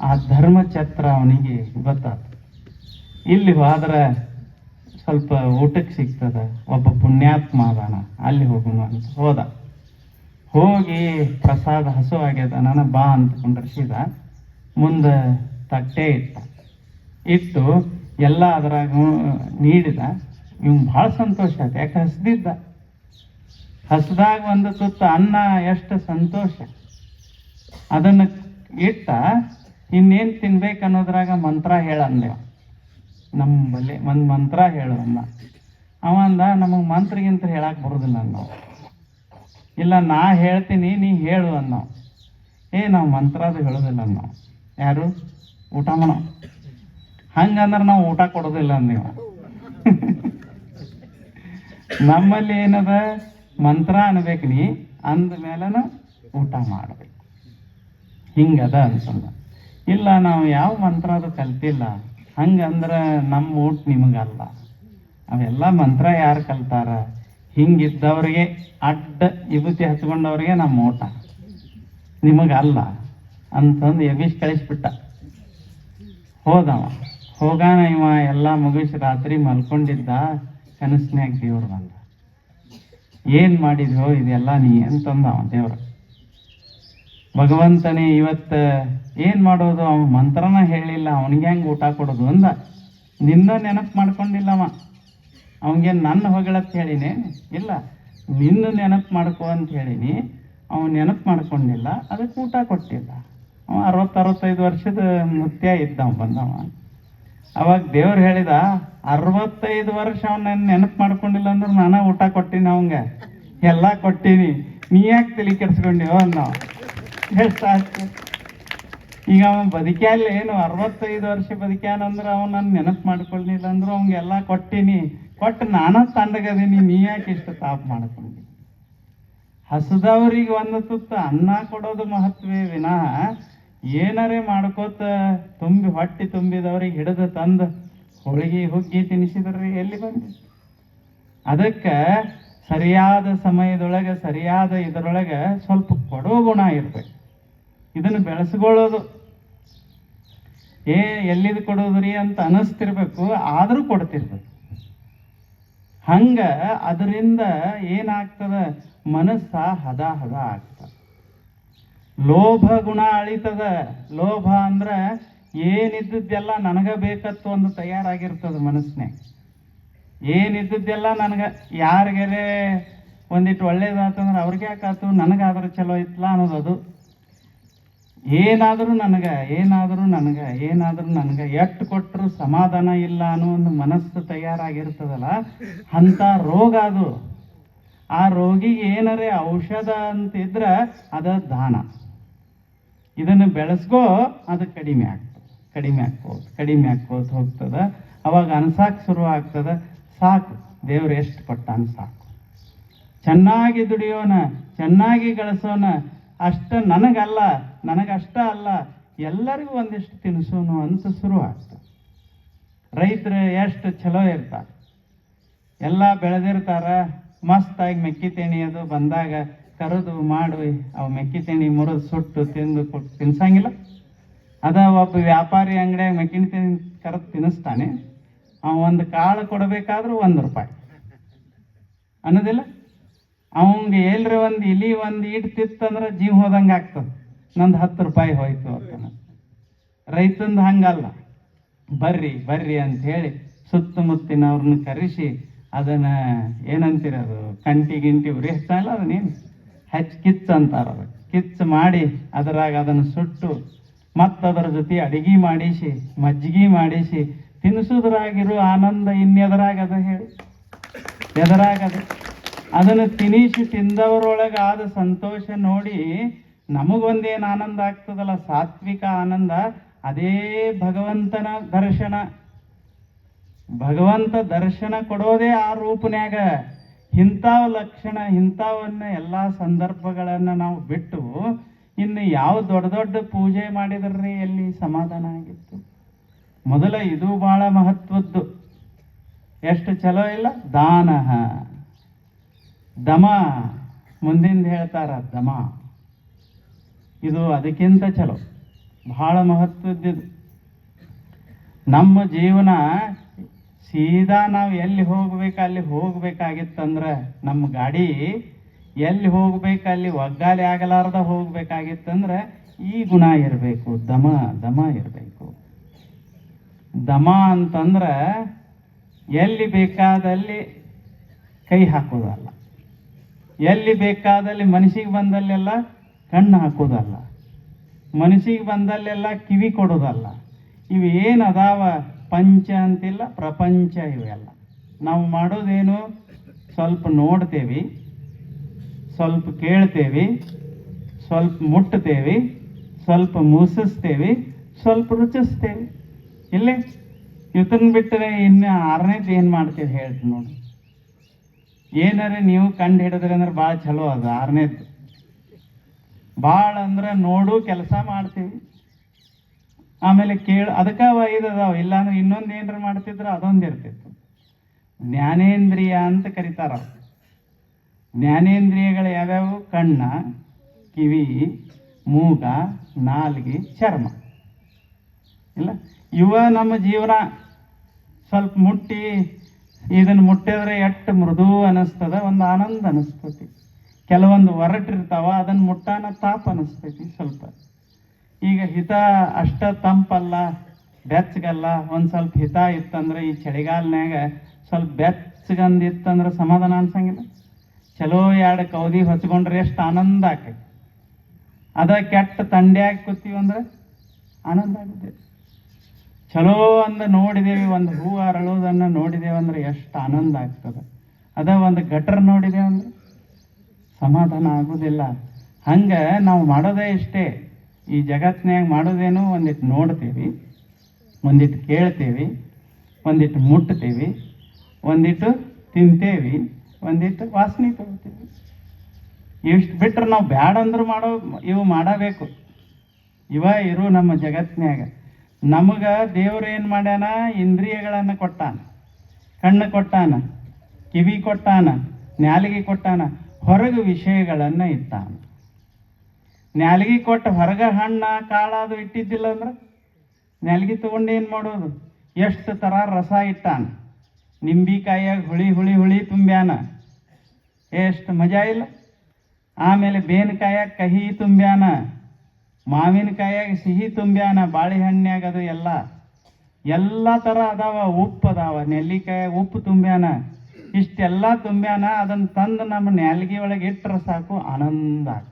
ಆ ಧರ್ಮಛತ್ರ ಅವನಿಗೆ ಗೊತ್ತಾಯ್ತು. ಇಲ್ಲಿ ಹೋದ್ರೆ ಸ್ವಲ್ಪ ಊಟಕ್ಕೆ ಸಿಗ್ತದ, ಒಬ್ಬ ಪುಣ್ಯಾತ್ಮ ಅದಾನ, ಅಲ್ಲಿ ಹೋಗೋಣ ಅಂತ ಹೋದ. ಹೋಗಿ ಪ್ರಸಾದ ಹಸು ಆಗ್ಯದ, ನಾನು ಬಾ ಅಂತ ಕುಂಡ್ರಿಸಿದ. ಮುಂದೆ ತಟ್ಟೆ ಇಟ್ಟು ಎಲ್ಲ ಅದ್ರಾಗ ನೀಡಿದ. ಇವ್ನು ಭಾಳ ಸಂತೋಷ ಆಯ್ತು, ಯಾಕೆ ಹಸ್ದಿದ್ದ. ಹಸ್ದಾಗ ಒಂದು ತುತ್ತು ಅನ್ನ ಎಷ್ಟು ಸಂತೋಷ. ಅದನ್ನು ಇಟ್ಟ ಇನ್ನೇನು ತಿನ್ಬೇಕು ಅನ್ನೋದ್ರಾಗ ಮಂತ್ರ ಹೇಳಂದೇವ. ನಮ್ಮ ಬಲ್ಲಿ ಒಂದು ಮಂತ್ರ ಹೇಳು ಅಂದ. ಅವ ಅಂದ, ನಮಗೆ ಮಂತ್ರಗಿಂತ ಹೇಳಕ್ಕೆ ಬರೋದಿಲ್ಲ ನಾವು. ಇಲ್ಲ, ನಾ ಹೇಳ್ತೀನಿ, ನೀ ಹೇಳು ಅನ್ನೋ. ನಾವು ಮಂತ್ರ ಅದು ಹೇಳೋದಿಲ್ಲ ನಾವು. ಯಾರು ಊಟ ಮಾಡೋ ಹಂಗಂದ್ರೆ ನಾವು ಊಟ ಕೊಡೋದಿಲ್ಲ ನೀವು. ನಮ್ಮಲ್ಲಿ ಏನದ, ಮಂತ್ರ ಅನ್ಬೇಕು, ನೀ ಅಂದ ಮೇಲನ ಊಟ ಮಾಡಬೇಕು, ಹಿಂಗದ ಅಂತಂದ. ಇಲ್ಲ, ನಾವು ಯಾವ ಮಂತ್ರ ಅದು ಕಲ್ತಿಲ್ಲ, ಹಂಗಂದ್ರೆ ನಮ್ಮ ಊಟ ನಿಮಗಲ್ಲ. ಅವೆಲ್ಲ ಮಂತ್ರ ಯಾರು ಕಲ್ತಾರ? ಹಿಂಗಿದ್ದವ್ರಿಗೆ, ಅಡ್ಡ ವಿಭೂತಿ ಹಚ್ಕೊಂಡವ್ರಿಗೆ ನಮ್ಮ ಊಟ, ನಿಮಗಲ್ಲ ಅಂತಂದು ಎಬ್ಬಿಸಿ ಕಳಿಸ್ಬಿಟ್ಟ. ಹೋದವ. ಹೋಗಾನ ಇವ ಎಲ್ಲ ಮುಗಿಸಿ ರಾತ್ರಿ ಮಲ್ಕೊಂಡಿದ್ದ. ಕನಸ್ನ್ಯಾಗ ದೇವ್ರು ಬಂದ. ಏನು ಮಾಡಿದ್ಯೋ ಇದೆಲ್ಲ ನೀ ಅಂತಂದವ ದೇವ್ರ. ಭಗವಂತನೇ ಇವತ್ತು ಏನು ಮಾಡೋದು, ಅವನು ಮಂತ್ರನ ಹೇಳಿಲ್ಲ, ಅವನಿಗೆ ಹೆಂಗೆ ಊಟ ಕೊಡೋದು ಅಂದ. ನಿನ್ನ ನೆನಪು ಮಾಡ್ಕೊಂಡಿಲ್ಲವ. ಅವನಿಗೇನು ನನ್ನ ಹೊಗಳತ್ ಹೇಳಿನಿ? ಇಲ್ಲ, ನಿನ್ನ ನೆನಪು ಮಾಡ್ಕೊ ಅಂತ ಹೇಳಿನಿ. ಅವನು ನೆನಪು ಮಾಡ್ಕೊಂಡಿಲ್ಲ, ಅದಕ್ಕೆ ಊಟ ಕೊಟ್ಟಿಲ್ಲ. ಅವ 60-65 ವರ್ಷದ ಮುತ್ಯ ಇದ್ದ ಬಂದವ. ಅವಾಗ ದೇವ್ರು ಹೇಳಿದ, 65 ವರ್ಷ ಅವನ ನೆನಪು ಮಾಡ್ಕೊಂಡಿಲ್ಲ ಅಂದ್ರೆ ನಾನೇ ಊಟ ಕೊಟ್ಟಿನಿ, ಅವಂಗೆ ಎಲ್ಲ ಕೊಟ್ಟೀನಿ, ನೀ ಯಾಕೆ ತಲೆ ಕೆಡ್ಸ್ಕೊಂಡಿವ ನಾವು ಎಷ್ಟು. ಈಗ ಅವನು ಬದುಕ್ಯಾಲ ಏನು 65 ವರ್ಷ ಬದುಕ್ಯಾನಂದ್ರೆ ಅವನು ನನ್ನ ನೆನಪು ಮಾಡ್ಕೊಳ್ಳಿಲ್ಲ ಅಂದ್ರೆ ಅವಂಗೆಲ್ಲ ಕೊಟ್ಟೀನಿ, ಕೊಟ್ಟು ನಾನ ತಂಡಗದೀನಿ, ನೀ ಯಾಕೆ ಇಷ್ಟು ತಾಪ್ ಮಾಡ್ಕೊಂಡಿ. ಹಸದವ್ರಿಗೆ ಒಂದು ತುತ್ತು ಅನ್ನ ಕೊಡೋದು ಮಹತ್ವೇ ವಿನಃ ಏನಾರೇ ಮಾಡ್ಕೋತ ಹೊಟ್ಟೆ ತುಂಬಿದವ್ರಿಗೆ ಹಿಡಿದು ತಂದು ಹೋಳಿಗೆ ಹುಗ್ಗಿ ತಿನ್ನಿಸಿದ್ರಿ ಎಲ್ಲಿ ಬಂದು. ಅದಕ್ಕೆ ಸರಿಯಾದ ಸಮಯದೊಳಗೆ, ಸರಿಯಾದ ಇದರೊಳಗೆ ಸ್ವಲ್ಪ ಕೊಡೋ ಗುಣ ಇರ್ಬೇಕು. ಇದನ್ನು ಬೆಳೆಸ್ಕೊಳ್ಳೋದು ಎಲ್ಲಿದು ಕೊಡೋದ್ರಿ ಅಂತ ಅನಿಸ್ತಿರ್ಬೇಕು, ಆದರೂ ಕೊಡ್ತಿರ್ಬೇಕು. ಹಂಗ ಅದರಿಂದ ಏನಾಗ್ತದ, ಮನಸ್ಸ ಹದ ಆಗ್ತದ. ಲೋಭ ಗುಣ ಅಳಿತದ. ಲೋಭ ಅಂದ್ರೆ ಏನಿದ್ದದ್ದೆಲ್ಲ ನನಗ ಬೇಕತ್ತು ಒಂದು ತಯಾರಾಗಿರ್ತದ ಮನಸ್ಸಿನಾಗ. ಏನಿದ್ದದ್ದೆಲ್ಲ ನನಗೆ, ಯಾರಿಗಾರೆ ಒಂದಿಟ್ಟು ಒಳ್ಳೇದಾತಂದ್ರೆ ಅವ್ರಿಗೆ ಯಾಕಾತು, ನನಗಾದ್ರೂ ಚಲೋ ಇತ್ತಲ್ಲ ಅನ್ನೋದು. ಅದು ಏನಾದರೂ ನನಗೆ ಎಷ್ಟು ಕೊಟ್ಟರು ಸಮಾಧಾನ ಇಲ್ಲ ಅನ್ನೋ ಒಂದು ಮನಸ್ಸು ತಯಾರಾಗಿರ್ತದಲ್ಲ, ಅಂಥ ರೋಗ ಅದು. ಆ ರೋಗಿಗೆ ಏನಾರೇ ಔಷಧ ಅಂತಿದ್ರೆ ಅದ ದಾನ. ಇದನ್ನು ಬೆಳೆಸ್ಕೋ, ಅದು ಕಡಿಮೆ ಆಗ್ಕೋತ ಹೋಗ್ತದ. ಅವಾಗ ಅನ್ಸಾಕ್ ಶುರು ಆಗ್ತದ, ಸಾಕು ದೇವ್ರು ಎಷ್ಟು ಕೊಟ್ಟಾನ ಸಾಕು, ಚೆನ್ನಾಗಿ ದುಡಿಯೋಣ, ಚೆನ್ನಾಗಿ ಗಳಿಸೋಣ, ನನಗಷ್ಟ ಅಲ್ಲ ಎಲ್ಲರಿಗೂ ಒಂದಿಷ್ಟು ತಿನ್ನಿಸೋನು ಅಂತ ಶುರು ಆಗ್ತದೆ. ರೈತರು ಎಷ್ಟು ಚಲೋ ಇರ್ತಾರೆ, ಎಲ್ಲ ಬೆಳೆದಿರ್ತಾರ. ಮಸ್ತಾಗಿ ಮೆಕ್ಕಿ ತೆಣಿ ಅದು ಬಂದಾಗ ಕರೆದು ಮಾಡಿ ಅವು ಮೆಕ್ಕಿ ತೆಣಿ ಮುರಿದು ಸುಟ್ಟು ತಿನ್ಸಂಗಿಲ್ಲ. ಅದ ಒಬ್ಬ ವ್ಯಾಪಾರಿ ಅಂಗಡಿಯಾಗ ಮೆಕ್ಕಿನ ತೆಣಿ ಕರೆದು ತಿನ್ನಿಸ್ತಾನೆ. ಅವ ಒಂದು ಕಾಳು ಕೊಡಬೇಕಾದ್ರೂ 1 ರೂಪಾಯಿ. ಅನ್ನೋದಿಲ್ಲ. ಅವಂಗೆ ಎಲ್ರಿ ಒಂದು ಇಲಿ ಒಂದು ಈಟ್ ತಿತ್ತಂದ್ರೆ ಜೀವ ಹೋದಂಗೆ ಆಗ್ತದೆ, ನಂದು 10 ರೂಪಾಯಿ ಹೋಯ್ತು ಅಂತ. ರೈತಂದು ಹಂಗಲ್ಲ, ಬರ್ರಿ ಬರ್ರಿ ಅಂತ ಹೇಳಿ ಸುತ್ತಮುತ್ತಿನವ್ರನ್ನ ಕರೆಸಿ ಅದನ್ನ ಏನಂತೀರದು, ಕಂಟಿ ಗಿಂಟಿ ಉರಿ ಹಚ್ಚಲ್ಲ, ಅದನ್ನೇನು ಕಿಚ್ಚು ಅಂತಾರ. ಅದು ಕಿಚ್ಚು ಮಾಡಿ ಅದರಾಗ ಅದನ್ನು ಸುಟ್ಟು ಮತ್ತದರ ಜೊತೆ ಅಡಿಗೆ ಮಾಡಿಸಿ ಮಜ್ಜಿಗೆ ಮಾಡಿಸಿ ತಿನ್ನಿಸೋದ್ರಾಗಿರೋ ಆನಂದ ಇನ್ಯದರಾಗದ ಹೇಳಿ, ಎದರಾಗದ. ಅದನ್ನು ತಿನ್ನಿಸಿ ತಿಂದವರೊಳಗೆ ಆದ ಸಂತೋಷ ನೋಡಿ ನಮಗೊಂದೇನು ಆನಂದ ಆಗ್ತದಲ್ಲ, ಸಾತ್ವಿಕ ಆನಂದ, ಅದೇ ಭಗವಂತನ ದರ್ಶನ. ಭಗವಂತ ದರ್ಶನ ಕೊಡೋದೇ ಆ ರೂಪನ್ಯಾಗ. ಇಂಥವು ಲಕ್ಷಣ, ಇಂಥವನ್ನ ಎಲ್ಲ ಸಂದರ್ಭಗಳನ್ನು ನಾವು ಬಿಟ್ಟು ಇನ್ನು ಯಾವ ದೊಡ್ಡ ದೊಡ್ಡ ಪೂಜೆ ಮಾಡಿದ್ರಿ ಎಲ್ಲಿ ಸಮಾಧಾನ ಆಗಿತ್ತು? ಮೊದಲ ಇದು ಬಹಳ ಮಹತ್ವದ್ದು. ಎಷ್ಟು ಚಲೋ ಇಲ್ಲ? ದಾನ, ದಮ, ಮುಂದಿಂದ ಹೇಳ್ತಾರ ದಮ, ಇದು ಅದಕ್ಕಿಂತ ಚಲೋ, ಬಹಳ ಮಹತ್ವದ್ದಿದು. ನಮ್ಮ ಜೀವನ ಸೀದಾ ನಾವು ಎಲ್ಲಿ ಹೋಗ್ಬೇಕು ಅಲ್ಲಿ ಹೋಗ್ಬೇಕಾಗಿತ್ತಂದ್ರೆ, ನಮ್ಮ ಗಾಡಿ ಎಲ್ಲಿ ಹೋಗ್ಬೇಕು ಅಲ್ಲಿ ಒಗ್ಗಾಲಿ ಆಗಲಾರ್ದ ಹೋಗ್ಬೇಕಾಗಿತ್ತಂದ್ರೆ ಈ ಗುಣ ಇರಬೇಕು, ದಮ ದಮ ಇರಬೇಕು. ದಮ ಅಂತಂದ್ರೆ ಎಲ್ಲಿ ಬೇಕಾದಲ್ಲಿ ಕೈ ಹಾಕೋದಲ್ಲ, ಎಲ್ಲಿ ಬೇಕಾದಲ್ಲಿ ಮನಸ್ಸಿಗೆ ಬಂದಲ್ಲೆಲ್ಲ ಕಣ್ಣು ಹಾಕೋದಲ್ಲ, ಮನಸ್ಸಿಗೆ ಬಂದಲ್ಲೆಲ್ಲ ಕಿವಿ ಕೊಡೋದಲ್ಲ. ಇವು ಏನು ಅದಾವ ಪಂಚ ಅಂತಿಲ್ಲ, ಪ್ರಪಂಚ ಇವೆಲ್ಲ. ನಾವು ಮಾಡೋದೇನು, ಸ್ವಲ್ಪ ನೋಡ್ತೇವೆ, ಸ್ವಲ್ಪ ಕೇಳ್ತೇವೆ, ಸ್ವಲ್ಪ ಮುಟ್ತೇವೆ, ಸ್ವಲ್ಪ ಮೂಸಿಸ್ತೇವೆ, ಸ್ವಲ್ಪ ರುಚಿಸ್ತೇವೆ. ಇಲ್ಲೇ ಇವತ್ತನ್ನು ಬಿಟ್ಟರೆ ಇನ್ನು 6ನೇದು ಏನು ಮಾಡ್ತೀವಿ ಹೇಳ್ತೀನಿ ನೋಡಿ. ಏನಾರೆ ನೀವು ಕಂಡು ಹಿಡಿದ್ರಿ ಅಂದ್ರೆ ಭಾಳ ಚಲೋ ಅದು 6ನೇದು. ಭಾಳ ಅಂದ್ರೆ ನೋಡು ಕೆಲಸ ಮಾಡ್ತೀವಿ, ಆಮೇಲೆ ಅದಕ್ಕೆ 5 ಅದಾವ. ಇಲ್ಲಾಂದ್ರೆ ಇನ್ನೊಂದು ಏನಾರ ಮಾಡ್ತಿದ್ರೆ ಅದೊಂದು ಇರ್ತಿತ್ತು. ಜ್ಞಾನೇಂದ್ರಿಯ ಅಂತ ಕರೀತಾರ. ಜ್ಞಾನೇಂದ್ರಿಯಗಳು ಯಾವ್ಯಾವು? ಕಣ್ಣ, ಕಿವಿ, ಮೂಗ, ನಾಲಿಗೆ, ಚರ್ಮ. ಇಲ್ಲ, ಇವ ನಮ್ಮ ಜೀವನ. ಸ್ವಲ್ಪ ಮುಟ್ಟಿ ಇದನ್ನು ಮುಟ್ಟಿದ್ರೆ ಎಷ್ಟು ಮೃದು ಅನಿಸ್ತದ, ಒಂದು ಆನಂದ ಅನಿಸ್ತೈತಿ. ಕೆಲವೊಂದು ಒರಟಿರ್ತಾವ, ಅದನ್ನು ಮುಟ್ಟಾನ ತಾಪ ಅನಿಸ್ತೈತಿ ಸ್ವಲ್ಪ. ಈಗ ಹಿತ ಅಷ್ಟ ತಂಪಲ್ಲ, ಬೆಚ್ಚಗಲ್ಲ. ಒಂದು ಸ್ವಲ್ಪ ಹಿತ ಇತ್ತಂದ್ರೆ ಈ ಚಳಿಗಾಲನ್ಯಾಗ ಸ್ವಲ್ಪ ಬೆಚ್ಚಗಂದಿತ್ತಂದ್ರೆ ಸಮಾಧಾನ ಅನ್ಸಂಗಿಲ್ಲ. ಚಲೋ 2 ಕೌದಿ ಹೊಚ್ಕೊಂಡ್ರೆ ಎಷ್ಟು ಆನಂದ ಆಕೈತಿ. ಅದ ಕೆಟ್ಟ ತಂಡ್ಯಾಗಿ ಕೂತೀವಂದ್ರೆ ಆನಂದ ಆಗುತ್ತೆ. ಚಲೋ ಅಂದ ನೋಡಿದೇವಿ, ಒಂದು ಹೂ ಅರಳೋದನ್ನು ನೋಡಿದೇವೆ ಅಂದ್ರೆ ಎಷ್ಟು ಆನಂದ ಆಗ್ತದೆ. ಅದ ಒಂದು ಗಟರ್ ನೋಡಿದೇವೆ ಅಂದ್ರೆ ಸಮಾಧಾನ ಆಗೋದಿಲ್ಲ. ಹಂಗೆ ನಾವು ಮಾಡೋದೇ ಇಷ್ಟೇ. ಈ ಜಗತ್ತಿನಾಗ ಮಾಡೋದೇನು, ಒಂದಿಟ್ಟು ನೋಡ್ತೀವಿ, ಒಂದಿಟ್ಟು ಕೇಳ್ತೀವಿ, ಒಂದಿಟ್ಟು ಮುಟ್ತೀವಿ, ಒಂದಿಟ್ಟು ತಿಂತೇವಿ, ಒಂದಿಟ್ಟು ವಾಸನೆ ತಗೋತೀವಿ. ಇಷ್ಟು ಬಿಟ್ಟರೆ ನಾವು ಬ್ಯಾಡ ಅಂದ್ರೂ ಇವು ಮಾಡಬೇಕು. ಇರು ನಮ್ಮ ಜಗತ್ತಿನಾಗ. ನಮಗೆ ದೇವ್ರು ಏನು ಮಾಡ್ಯಾನ? ಇಂದ್ರಿಯಗಳನ್ನು ಕೊಟ್ಟಾನ. ಕಣ್ಣು ಕೊಟ್ಟಾನ, ಕಿವಿ ಕೊಟ್ಟಾನ, ನಾಲಿಗೆ ಕೊಟ್ಟಾನ, ಹೊರಗೆ ವಿಷಯಗಳನ್ನು ಇಟ್ಟಾನ. ನಾಲಿಗೆ ಕೊಟ್ಟು ಹೊರಗೆ ಹಣ್ಣ ಕಾಳದು ಇಟ್ಟಿದ್ದಿಲ್ಲ ಅಂದ್ರೆ ನಾಲಿಗೆ ತಗೊಂಡು ಏನು ಮಾಡೋದು? ಎಷ್ಟು ಥರ ರಸ ಇಟ್ಟಾನ. ನಿಂಬಿಕಾಯಿಯಾಗ ಹುಳಿ ಹುಳಿ ಹುಳಿ ತುಂಬ್ಯಾನ, ಎಷ್ಟು ಮಜಾ ಇಲ್ಲ. ಆಮೇಲೆ ಬೇನಕಾಯಾಗ ಕಹಿ ತುಂಬ್ಯಾನ, ಮಾವಿನಕಾಯಾಗ ಸಿಹಿ ತುಂಬ್ಯಾನ, ಬಾಳೆಹಣ್ಣ್ಯಾಗ ಅದು ಎಲ್ಲ ಥರ ಅದಾವ. ಉಪ್ಪು ಅದಾವ, ನೆಲ್ಲಿಕಾಯಾಗ ಉಪ್ಪು ತುಂಬ್ಯಾನ, ಇಷ್ಟೆಲ್ಲ ತುಂಬ್ಯಾನ. ಅದನ್ನು ತಂದು ನಮ್ಮ ನಾಲಿಗೆ ಒಳಗೆ ಇಟ್ಟರೆ ಸಾಕು, ಆನಂದ ಆಗ್ತದೆ.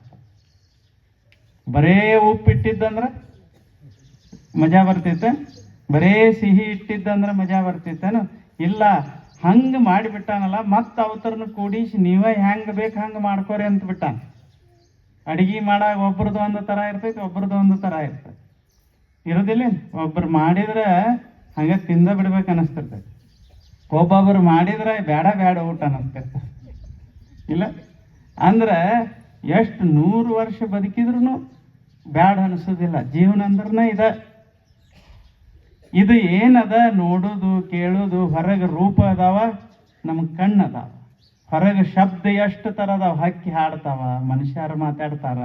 ಬರೇ ಉಪ್ಪು ಇಟ್ಟಿದ್ದಂದ್ರೆ ಮಜಾ ಬರ್ತೈತೆ? ಬರೇ ಸಿಹಿ ಇಟ್ಟಿದ್ದಂದ್ರೆ ಮಜಾ ಬರ್ತೈತೇನು? ಇಲ್ಲ. ಹಂಗೆ ಮಾಡಿಬಿಟ್ಟಾನಲ್ಲ, ಮತ್ತೆ ಅವತರನ್ನು ಕೂಡಿಸಿ ನೀವೇ ಹೆಂಗೆ ಬೇಕು ಹಂಗೆ ಮಾಡ್ಕೋರಿ ಅಂತ ಬಿಟ್ಟಾನ. ಅಡಿಗೆ ಮಾಡಾಗ ಒಬ್ರದ್ದು ಒಂದು ಥರ ಇರ್ತೈತಿ, ಒಬ್ರದ್ದು ಒಂದು ಥರ ಇರ್ತೈತಿ. ಇರೋದಿಲ್ಲ? ಒಬ್ರು ಮಾಡಿದ್ರೆ ಹಂಗೆ ತಿಂದ ಬಿಡ್ಬೇಕು ಅನ್ನಿಸ್ತಿರ್ತೈತಿ, ಒಬ್ಬೊಬ್ರು ಮಾಡಿದ್ರೆ ಬೇಡ ಬೇಡ ಊಟ ಅನ್ನಿಸ್ತಿರ್ತೈತಿ. ಇಲ್ಲ ಅಂದ್ರೆ ಎಷ್ಟು 100 ವರ್ಷ ಬದುಕಿದ್ರು ಬ್ಯಾಡ ಅನಿಸೋದಿಲ್ಲ. ಜೀವನ ಅಂದ್ರನ ಇದು ಏನದ? ನೋಡೋದು, ಕೇಳೋದು. ಹೊರಗೆ ರೂಪ ಅದಾವ, ನಮಗೆ ಕಣ್ಣು ಅದಾವ. ಹೊರಗೆ ಶಬ್ದ ಎಷ್ಟು ಥರ ಅದಾವ. ಹಕ್ಕಿ ಹಾಡ್ತಾವ, ಮನುಷ್ಯರು ಮಾತಾಡ್ತಾರ,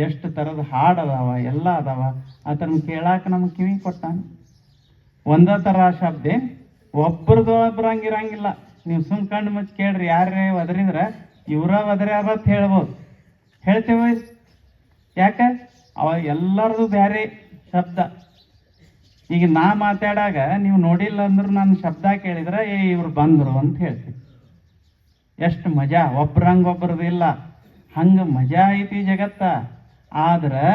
ಎಷ್ಟು ಥರದ ಹಾಡು ಅದಾವ, ಎಲ್ಲ ಅದಾವ. ಅದನ್ನು ಕೇಳಾಕ ನಮ್ಗೆ ಕಿವಿ ಕೊಟ್ಟಾನ. ಒಂದೇ ಥರ ಶಬ್ದ, ಒಬ್ರದ್ದು ಒಬ್ರು ಹಂಗಿರಂಗಿಲ್ಲ. ನೀವು ಸುಮ್ ಕಣ್ಣು ಮುಚ್ಚಿ ಕೇಳ್ರಿ, ಯಾರೇ ಒದರಿದ್ರ ಇವರ ಒದರ್ಯಾರ ಅಂತ ಹೇಳ್ಬೋದು. ಹೇಳ್ತೇವೆ ಯಾಕೆ? ಅವ ಎಲ್ಲರದು ಬೇರೆ ಶಬ್ದ. ಈಗ ನಾ ಮಾತಾಡಾಗ ನೀವು ನೋಡಿಲ್ಲ ಅಂದ್ರು ನನ್ನ ಶಬ್ದ ಕೇಳಿದ್ರೆ ಇವ್ರು ಬಂದರು ಅಂತ ಹೇಳ್ತೀವಿ. ಎಷ್ಟು ಮಜಾ, ಒಬ್ರಂಗೊಬ್ರದ್ದು ಇಲ್ಲ, ಹಂಗೆ ಮಜಾ ಐತಿ ಜಗತ್ತ. ಆದ್ರೆ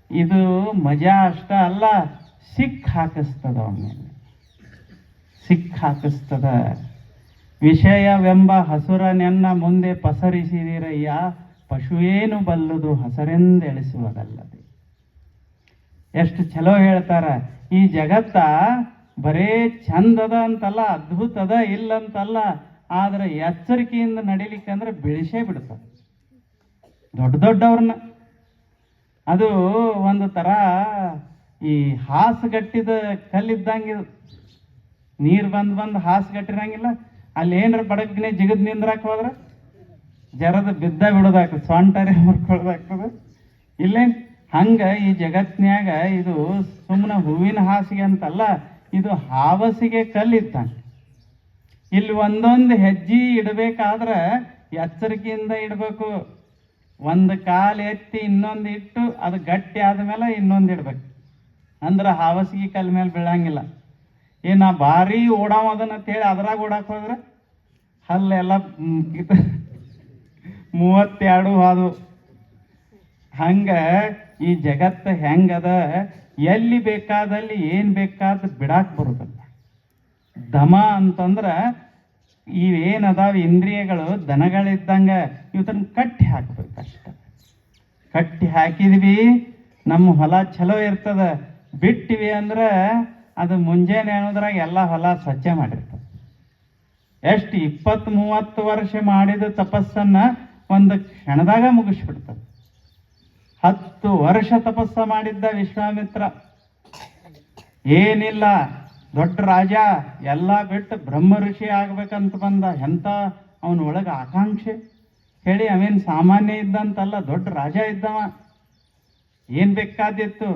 ಇದು ಮಜಾ ಅಷ್ಟ ಅಲ್ಲ, ಸಿಕ್ ಹಾಕಿಸ್ತದ, ಅವನ್ಮೇಲೆ ಸಿಕ್ ಹಾಕಿಸ್ತದ. ವಿಷಯವೆಂಬ ಹಸುರನೆನ್ನ ಮುಂದೆ ಪಸರಿಸಿದಿರಯ್ಯ, ಪಶುವೇನು ಬಲ್ಲುದು ಹಸರೆಂದೆಳಿಸುವುದಲ್ಲದೆ. ಎಷ್ಟು ಚಲೋ ಹೇಳ್ತಾರ. ಈ ಜಗತ್ತ ಬರೇ ಚಂದದ ಅಂತಲ್ಲ, ಅದ್ಭುತದ ಇಲ್ಲಂತಲ್ಲ, ಆದ್ರೆ ಎಚ್ಚರಿಕೆಯಿಂದ ನಡಿಲಿಕ್ಕಂದ್ರೆ ಬಿಳಿಸೇ ಬಿಡ್ತದೆ ದೊಡ್ಡ ದೊಡ್ಡವ್ರನ್ನ. ಅದು ಒಂದು ಥರ ಈ ಹಾಸುಗಟ್ಟಿದ ಕಲ್ಲಿದ್ದಂಗೆ, ನೀರು ಬಂದು ಹಾಸುಗಟ್ಟಿರಂಗಿಲ್ಲ, ಅಲ್ಲಿ ಏನಾರ ಬಡಗ್ನೆ ಜಿಗದ್ ನಿಂದ್ರಾಕ ಹೋದ್ರೆ ಜರದ ಬಿದ್ದ ಬಿಡೋದಾಗ್ತದೆ, ಸೊಂಟರೆ ಮುರ್ಕೊಳ್ಳೋದಾಗ್ತದೆ. ಇಲ್ಲೇನು ಹಂಗೆ ಈ ಜಗತ್ನ್ಯಾಗ ಇದು ಸುಮ್ಮನೆ ಹೂವಿನ ಹಾಸಿಗೆ ಅಂತಲ್ಲ, ಇದು ಹಾವಸಿಗೆ ಕಲ್ಲಿದ್ದಂಗೆ. ಇಲ್ಲಿ ಒಂದೊಂದು ಹೆಜ್ಜೆ ಇಡಬೇಕಾದ್ರೆ ಎಚ್ಚರಿಕೆಯಿಂದ ಇಡಬೇಕು. ಒಂದು ಕಾಲು ಎತ್ತಿ ಇನ್ನೊಂದು ಇಟ್ಟು ಅದು ಗಟ್ಟಿ ಆದಮೇಲೆ ಇನ್ನೊಂದು ಇಡ್ಬೇಕು, ಅಂದ್ರೆ ಹಾವಸಿಗೆ ಕಲ್ ಮೇಲೆ ಬೀಳಂಗಿಲ್ಲ. ನಾ ಭಾರಿ ಓಡಾವ ಅದನ್ನಂತೇಳಿ ಅದ್ರಾಗ ಓಡಾಕ್ ಹೋದ್ರೆ ಹಲ್ಲೆಲ್ಲ 32 ಹಾದು. ಹಂಗೆ ಈ ಜಗತ್ತು ಹೆಂಗದ, ಎಲ್ಲಿ ಬೇಕಾದಲ್ಲಿ ಏನು ಬೇಕಾದ ಬಿಡಾಕ್ ಬರುತ್ತಲ್ಲ. ದಮ ಅಂತಂದ್ರೆ ಇವೇನದಾವ ಇಂದ್ರಿಯಗಳು ದನಗಳಿದ್ದಂಗೆ, ಇವತ್ತನ್ನು ಕಟ್ಟಿ ಹಾಕ್ಬೇಕಷ್ಟ. ಕಟ್ಟಿ ಹಾಕಿದ್ವಿ, ನಮ್ಮ ಹೊಲ ಚಲೋ ಇರ್ತದ. ಬಿಟ್ಟಿವಿ ಅಂದ್ರೆ ಅದು ಮುಂಜಾನೆ ಅನ್ನೋದ್ರಾಗ ಎಲ್ಲ ಹೊಲ ಸ್ವಚ್ಛ ಮಾಡಿರ್ತದೆ. ಎಷ್ಟು 20-30 ವರ್ಷ ಮಾಡಿದ ತಪಸ್ಸನ್ನ ಒಂದು ಕ್ಷಣದಾಗ ಮುಗಿಸ್ಬಿಡ್ತದೆ. 10 ವರ್ಷ ತಪಸ್ಸ ಮಾಡಿದ್ದ ವಿಶ್ವಾಮಿತ್ರ, ಏನಿಲ್ಲ ದೊಡ್ಡ ರಾಜ, ಎಲ್ಲ ಬಿಟ್ಟು ಬ್ರಹ್ಮ ಋಷಿ ಆಗ್ಬೇಕಂತ ಬಂದ. ಎಂಥ ಅವನ ಒಳಗೆ ಆಕಾಂಕ್ಷೆ ಹೇಳಿ, ಅವೇನು ಸಾಮಾನ್ಯ ಇದ್ದಂತಲ್ಲ, ದೊಡ್ಡ ರಾಜ ಇದ್ದವ, ಏನು ಬೇಕಾದಿತ್ತು.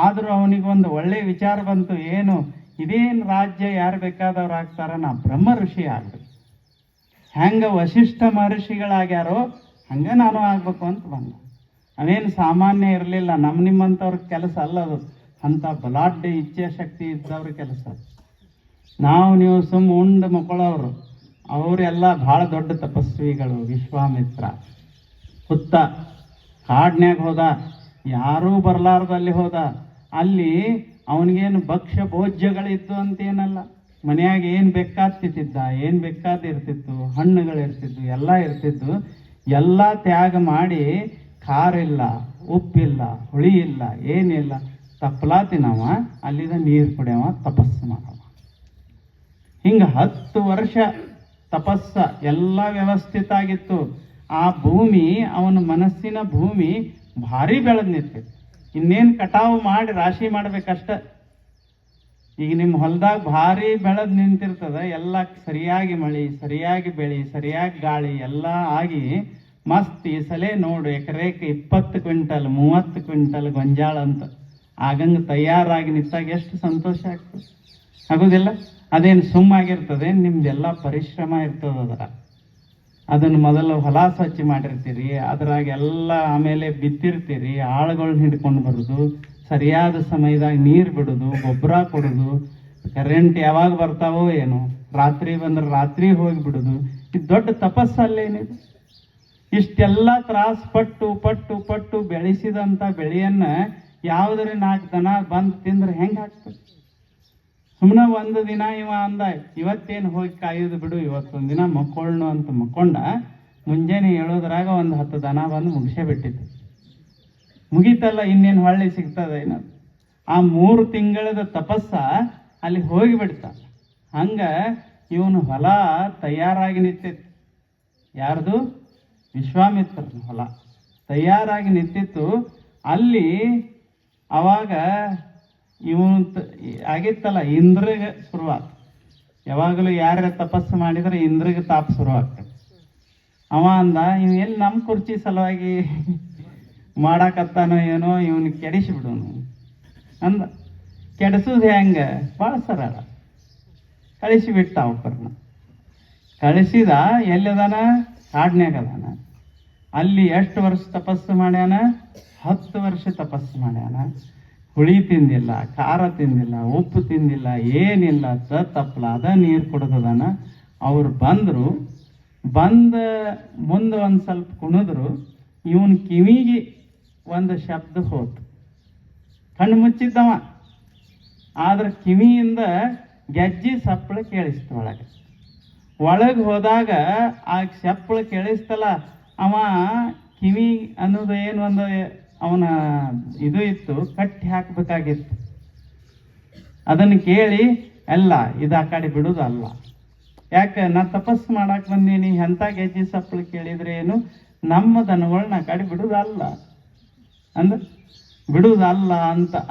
ಆದರೂ ಅವನಿಗೊಂದು ಒಳ್ಳೆ ವಿಚಾರ ಬಂತು, ಏನು ಇದೇನು ರಾಜ್ಯ ಯಾರು ಬೇಕಾದವ್ರು ಆಗ್ತಾರ, ನಾ ಬ್ರಹ್ಮ ಋಷಿ ಆಗ್ಬೇಕು. ಹೆಂಗೆ ವಶಿಷ್ಠ ಮಹರ್ಷಿಗಳಾಗ್ಯಾರೋ ಹಂಗೆ ನಾನು ಆಗ್ಬೇಕು ಅಂತ ಬಂದ. ಅವೇನು ಸಾಮಾನ್ಯ ಇರಲಿಲ್ಲ, ನಿಮ್ಮಂಥವ್ರ ಕೆಲಸ ಅಲ್ಲದು, ಅಂಥ ಬಲಾಢ್ಯ ಇಚ್ಛಾಶಕ್ತಿ ಇದ್ದವ್ರ ಕೆಲಸ. ನೀವು ಸುಮ್ಮ ಉಂಡು ಮಕ್ಕಳವರು, ಅವರೆಲ್ಲ ಭಾಳ ದೊಡ್ಡ ತಪಸ್ವಿಗಳು. ವಿಶ್ವಾಮಿತ್ರ ಹುತ್ತ ಕಾಡ್ನ್ಯಾಗ ಹೋದ, ಯಾರೂ ಬರಲಾರ್ದಲ್ಲಿ ಹೋದ. ಅಲ್ಲಿ ಅವನಿಗೇನು ಭಕ್ಷ್ಯ ಭೋಜ್ಯಗಳಿತ್ತು ಅಂತೇನಲ್ಲ, ಮನೆಯಾಗ ಏನು ಬೇಕಾಗ್ತಿದ್ದ, ಏನು ಬೇಕಾದಿರ್ತಿತ್ತು, ಹಣ್ಣುಗಳಿರ್ತಿದ್ವು, ಎಲ್ಲ ಇರ್ತಿದ್ದು. ಎಲ್ಲ ತ್ಯಾಗ ಮಾಡಿ, ಖಾರ ಇಲ್ಲ, ಉಪ್ಪಿಲ್ಲ, ಹುಳಿ ಇಲ್ಲ, ಏನಿಲ್ಲ, ತಪ್ಪಲಾ ತಿನ್ನವ, ಅಲ್ಲಿದ ನೀರು ಕುಡಿಯವ, ತಪಸ್ಸು ಮಾಡವ. ಹಿಂಗೆ 10 ವರ್ಷ ತಪಸ್ಸ, ಎಲ್ಲ ವ್ಯವಸ್ಥಿತ ಆಗಿತ್ತು. ಆ ಭೂಮಿ, ಅವನ ಮನಸ್ಸಿನ ಭೂಮಿ ಭಾರಿ ಬೆಳೆದು ನಿಂತಿತ್ತು. ಇನ್ನೇನು ಕಟಾವು ಮಾಡಿ ರಾಶಿ ಮಾಡ್ಬೇಕಷ್ಟ. ಈಗ ನಿಮ್ಮ ಹೊಲದಾಗ ಭಾರಿ ಬೆಳೆದು ನಿಂತಿರ್ತದ, ಎಲ್ಲ ಸರಿಯಾಗಿ ಮಳೆ, ಸರಿಯಾಗಿ ಬೆಳೆ, ಸರಿಯಾಗಿ ಗಾಳಿ ಎಲ್ಲ ಆಗಿ ಮಸ್ತ್. ಈ ಸಲ ನೋಡು, ಎಕರೆಗೆ 20 ಕ್ವಿಂಟಲ್ 30 ಕ್ವಿಂಟಲ್ ಗೊಂಜಾಳ ಅಂತ ಆಗಂಗೆ ತಯಾರಾಗಿ ನಿಂತಾಗ ಎಷ್ಟು ಸಂತೋಷ ಆಗ್ತದೆ, ಆಗೋದಿಲ್ಲ? ಅದೇನು ಸುಮ್ಮಾಗಿರ್ತದೆ, ನಿಮ್ದೆಲ್ಲ ಪರಿಶ್ರಮ ಇರ್ತದ. ಅದನ್ನು ಮೊದಲು ಹೊಲ ಸ್ವಚ್ಛ ಮಾಡಿರ್ತೀರಿ, ಅದ್ರಾಗೆಲ್ಲ ಆಮೇಲೆ ಬಿತ್ತಿರ್ತೀರಿ, ಆಳುಗಳನ್ನ ಹಿಡ್ಕೊಂಡು ಬರೋದು, ಸರಿಯಾದ ಸಮಯದಾಗ ನೀರು ಬಿಡೋದು, ಗೊಬ್ಬರ ಕೊಡೋದು, ಕರೆಂಟ್ ಯಾವಾಗ ಬರ್ತಾವೋ ಏನೋ, ರಾತ್ರಿ ಬಂದ್ರೆ ರಾತ್ರಿ ಹೋಗಿ ಬಿಡೋದು. ಇದು ದೊಡ್ಡ ತಪಸ್ಸಲ್ಲೇನಿದೆ? ಇಷ್ಟೆಲ್ಲ ತ್ರಾಸ ಪಟ್ಟು ಪಟ್ಟು ಪಟ್ಟು ಬೆಳೆಸಿದಂಥ ಬೆಳೆಯನ್ನ ಯಾವುದ್ರೆ 4 ದನ ಬಂದು ತಿಂದ್ರೆ ಹೆಂಗೆ ಆಗ್ತದೆ? ಸುಮ್ಮನೆ ಒಂದು ದಿನ ಇವ ಅಂದ, ಇವತ್ತೇನು ಹೋಗಿ ಕಾಯೋದು ಬಿಡು, ಇವತ್ತೊಂದು ದಿನ ಮಕ್ಕೊಳ್ಳು ಅಂತ ಮಕ್ಕೊಂಡ. ಮುಂಜಾನೆ ಹೇಳೋದ್ರಾಗ ಒಂದು 10 ದನ ಬಂದು ಮುಗಿಸೇ ಬಿಟ್ಟಿತ್ತು. ಮುಗೀತಲ್ಲ, ಇನ್ನೇನು ಹೊಳ್ಳಿ ಸಿಗ್ತದೆ ಏನದು? ಆ 3 ತಿಂಗಳದ ತಪಸ್ಸ ಅಲ್ಲಿ ಹೋಗಿಬಿಡ್ತ. ಹಂಗೆ ಇವನು ಹೊಲ ತಯಾರಾಗಿ ನಿಂತಿತ್ತು. ಯಾರ್ದು? ವಿಶ್ವಾಮಿತ್ರನ ಹೊಲ ತಯಾರಾಗಿ ನಿಂತಿತ್ತು. ಅಲ್ಲಿ ಅವಾಗ ಇವನು ಆಗಿತ್ತಲ್ಲ, ಇಂದ್ರಿಗೆ ಶುರುವಾತ. ಯಾವಾಗಲೂ ಯಾರ್ಯಾರ ತಪಸ್ಸು ಮಾಡಿದರೆ ಇಂದ್ರಿಗೆ ತಾಪ ಶುರುವಾಗ್ತದೆ. ಅವ ಅಂದ, ಇವ್ ಎಲ್ಲಿ ನಮ್ಮ ಕುರ್ಚಿ ಸಲುವಾಗಿ ಮಾಡಾಕತ್ತಾನೋ ಏನೋ, ಇವನು ಕೆಡಿಸಿಬಿಡೋನು ಅಂದ. ಕೆಡಿಸೋದು ಹೆಂಗೆ? ಭಾಳ ಸರಳ, ಕಳಿಸಿಬಿಟ್ಟ ಒಬ್ಬರನ್ನ. ಕಳಿಸಿದ ಎಲ್ಲದಾನ ಕಾಡ್ನ್ಯಾಗ ಅದಾನ. ಅಲ್ಲಿ ಎಷ್ಟು ವರ್ಷ ತಪಸ್ಸು ಮಾಡ್ಯಾನ? 10 ವರ್ಷ ತಪಸ್ಸು ಮಾಡ್ಯಾನ. ಹುಳಿ ತಿಂದಿಲ್ಲ, ಖಾರ ತಿಂದಿಲ್ಲ, ಉಪ್ಪು ತಿಂದಿಲ್ಲ, ಏನಿಲ್ಲ, ತಪ್ಪಲ ಅದ ನೀರು ಕುಡ್ದದಾನ. ಅವ್ರು ಬಂದ ಮುಂದೆ ಒಂದು ಸ್ವಲ್ಪ ಕುಣಿದ್ರು. ಇವನ್ ಕಿವಿಗೆ ಒಂದು ಶಬ್ದ ಹೋತು. ಕಣ್ಣು ಮುಚ್ಚಿದ್ದವ, ಆದ್ರೆ ಕಿವಿಯಿಂದ ಗೆಜ್ಜಿ ಸಪ್ಪಳ ಕೇಳಿಸ್ತು. ಒಳಗೆ ಹೋದಾಗ ಆ ಸಪ್ಪಳ ಕೇಳಿಸ್ತಲ್ಲ, ಅವ ಕಿವಿ ಅನ್ನೋದು ಏನು ಒಂದು ಅವನ ಇದು ಇತ್ತು, ಕಟ್ಟಿ ಹಾಕಬೇಕಾಗಿತ್ತು. ಅದನ್ನು ಕೇಳಿ ಎಲ್ಲ ಇದು ಆ ಕಡೆ ಬಿಡುವುದಲ್ಲ. ಯಾಕೆ? ನಾ ತಪಸ್ಸು ಮಾಡಕ್ಕೆ ಬಂದೀನಿ, ಎಂಥ ಗೆಜ್ಜಿ ಸಪ್ಪಳು ಕೇಳಿದ್ರೆ ಏನು, ನಮ್ಮ ದನಗಳನ್ನ ಆ ಕಡೆ ಬಿಡುವುದಲ್ಲ ಬಿಡುವುದಲ್ಲ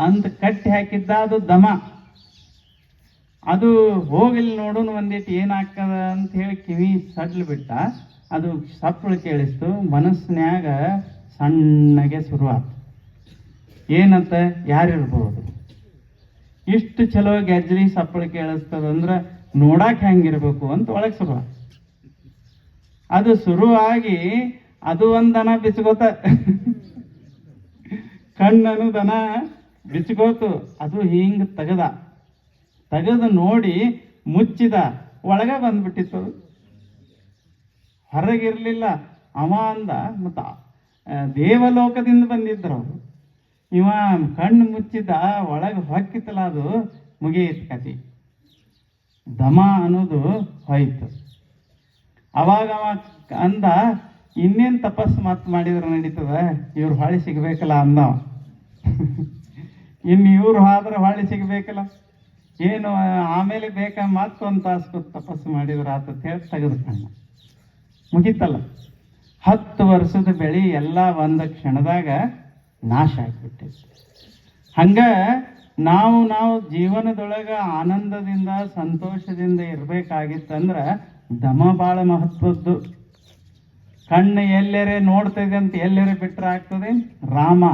ಅಂತ ಕಟ್ಟಿ ಹಾಕಿದ್ದ. ಅದು ದಮ. ಅದು ಹೋಗಲಿ ನೋಡೋಣ ಒಂದಿಟ್ಟು ಏನಾಗ್ತದ ಅಂತ ಹೇಳಿ ಕಿವಿ ಸಡ್ಲು ಬಿಟ್ಟ. ಅದು ಸಪ್ಪಳು ಕೇಳಿಸ್ತು. ಮನಸ್ಸಿನ್ಯಾಗ ಸಣ್ಣಗೆ ಶುರುವಾತು. ಏನಂತ? ಯಾರಿರ್ಬೋದು ಇಷ್ಟು ಚಲೋ ಗೆಜ್ಜಿ ಸಪ್ಪಳು ಕೇಳಿಸ್ತದಂದ್ರೆ ನೋಡಕ್ಕೆ ಹೆಂಗಿರ್ಬೇಕು ಅಂತ ಒಳಗೆ ಶುರುವಾತು. ಅದು ಶುರುವಾಗಿ ಅದು ಒಂದು ದನ ಬಿಚ್ಕೋತ, ಕಣ್ಣನು ದನ ಬಿಚ್ಕೋತು. ಅದು ಹಿಂಗೆ ತೆಗೆದು ನೋಡಿ ಮುಚ್ಚಿದ. ಒಳಗೆ ಬಂದ್ಬಿಟ್ಟಿತ್ತು, ಹೊರಗಿರ್ಲಿಲ್ಲ. ಅವ ಅಂದ, ಮತ್ತ ದೇವಲೋಕದಿಂದ ಬಂದಿದ್ರು ಅವರು. ಇವ ಕಣ್ಣು ಮುಚ್ಚಿದ, ಒಳಗೆ ಹೊಕ್ಕಿತ್ತಲ್ಲ, ಅದು ಮುಗಿಯಿತು ಕತಿ. ದಮ ಅನ್ನೋದು ಹೋಯ್ತು. ಅವಾಗ ಅವ ಅಂದ, ಇನ್ನೇನು ತಪಸ್ಸು ಮಾಡಿದ್ರೆ ನಡೀತದ, ಇವ್ರು ಹೊಳಿ ಸಿಗ್ಬೇಕಲ್ಲ ಅಂದವ. ಇನ್ನು ಇವ್ರು ಆದ್ರೆ ಹೊಳಿ ಸಿಗ್ಬೇಕಲ್ಲ, ಏನು ಆಮೇಲೆ ಬೇಕಾ ಮತ್ತೊಂದು ತಾಸು ತಪಸ್ಸು ಮಾಡಿದ್ರು ಆತ ಹೇಳಿ ತೆಗೆದು ಕಣ್ಣ ಮುಗಿತಲ್ಲ. 10 ವರ್ಷದ ಬೆಳೆ ಎಲ್ಲ ಒಂದು ಕ್ಷಣದಾಗ ನಾಶ ಆಗಿಬಿಟ್ಟಿತ್ತು. ಹಂಗ ನಾವು ಜೀವನದೊಳಗೆ ಆನಂದದಿಂದ ಸಂತೋಷದಿಂದ ಇರಬೇಕಾಗಿತ್ತಂದ್ರೆ ದಮ ಭಾಳ ಮಹತ್ವದ್ದು. ಕಣ್ಣು ಎಲ್ಲೆರೆ ನೋಡ್ತಿದೆ ಅಂತ ಎಲ್ಲೆರೆ ಬಿಟ್ಟರೆ ಆಗ್ತದೆ. ರಾಮ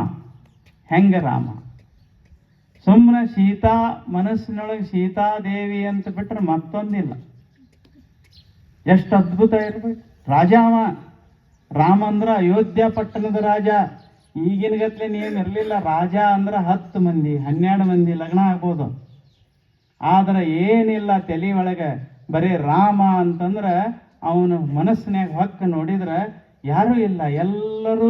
ಹೆಂಗ? ರಾಮ ಸುಮ್ಮನೆ ಸೀತಾ ಮನಸ್ಸಿನೊಳಗೆ ಸೀತಾದೇವಿ ಅಂತ ಬಿಟ್ರೆ ಮತ್ತೊಂದಿಲ್ಲ. ಎಷ್ಟು ಅದ್ಭುತ ಇರ್ಬೇಕು. ರಾಜ ಅವ. ರಾಮ ಅಂದ್ರೆ ಅಯೋಧ್ಯ ಪಟ್ಟಣದ ರಾಜ. ಈಗಿನ ಗತ್ಲೆ ನೇಮ್ ಇರಲಿಲ್ಲ. ರಾಜ ಅಂದ್ರೆ 10 ಮಂದಿ 12 ಮಂದಿ ಲಗ್ನ ಆಗ್ಬೋದು. ಆದ್ರೆ ಏನಿಲ್ಲ ತಲೆ ಒಳಗೆ, ಬರೀ ರಾಮ ಅಂತಂದ್ರೆ ಅವನ ಮನಸ್ಸಿನಾಗ ಹೊಕ್ಕ ನೋಡಿದ್ರೆ ಯಾರೂ ಇಲ್ಲ. ಎಲ್ಲರೂ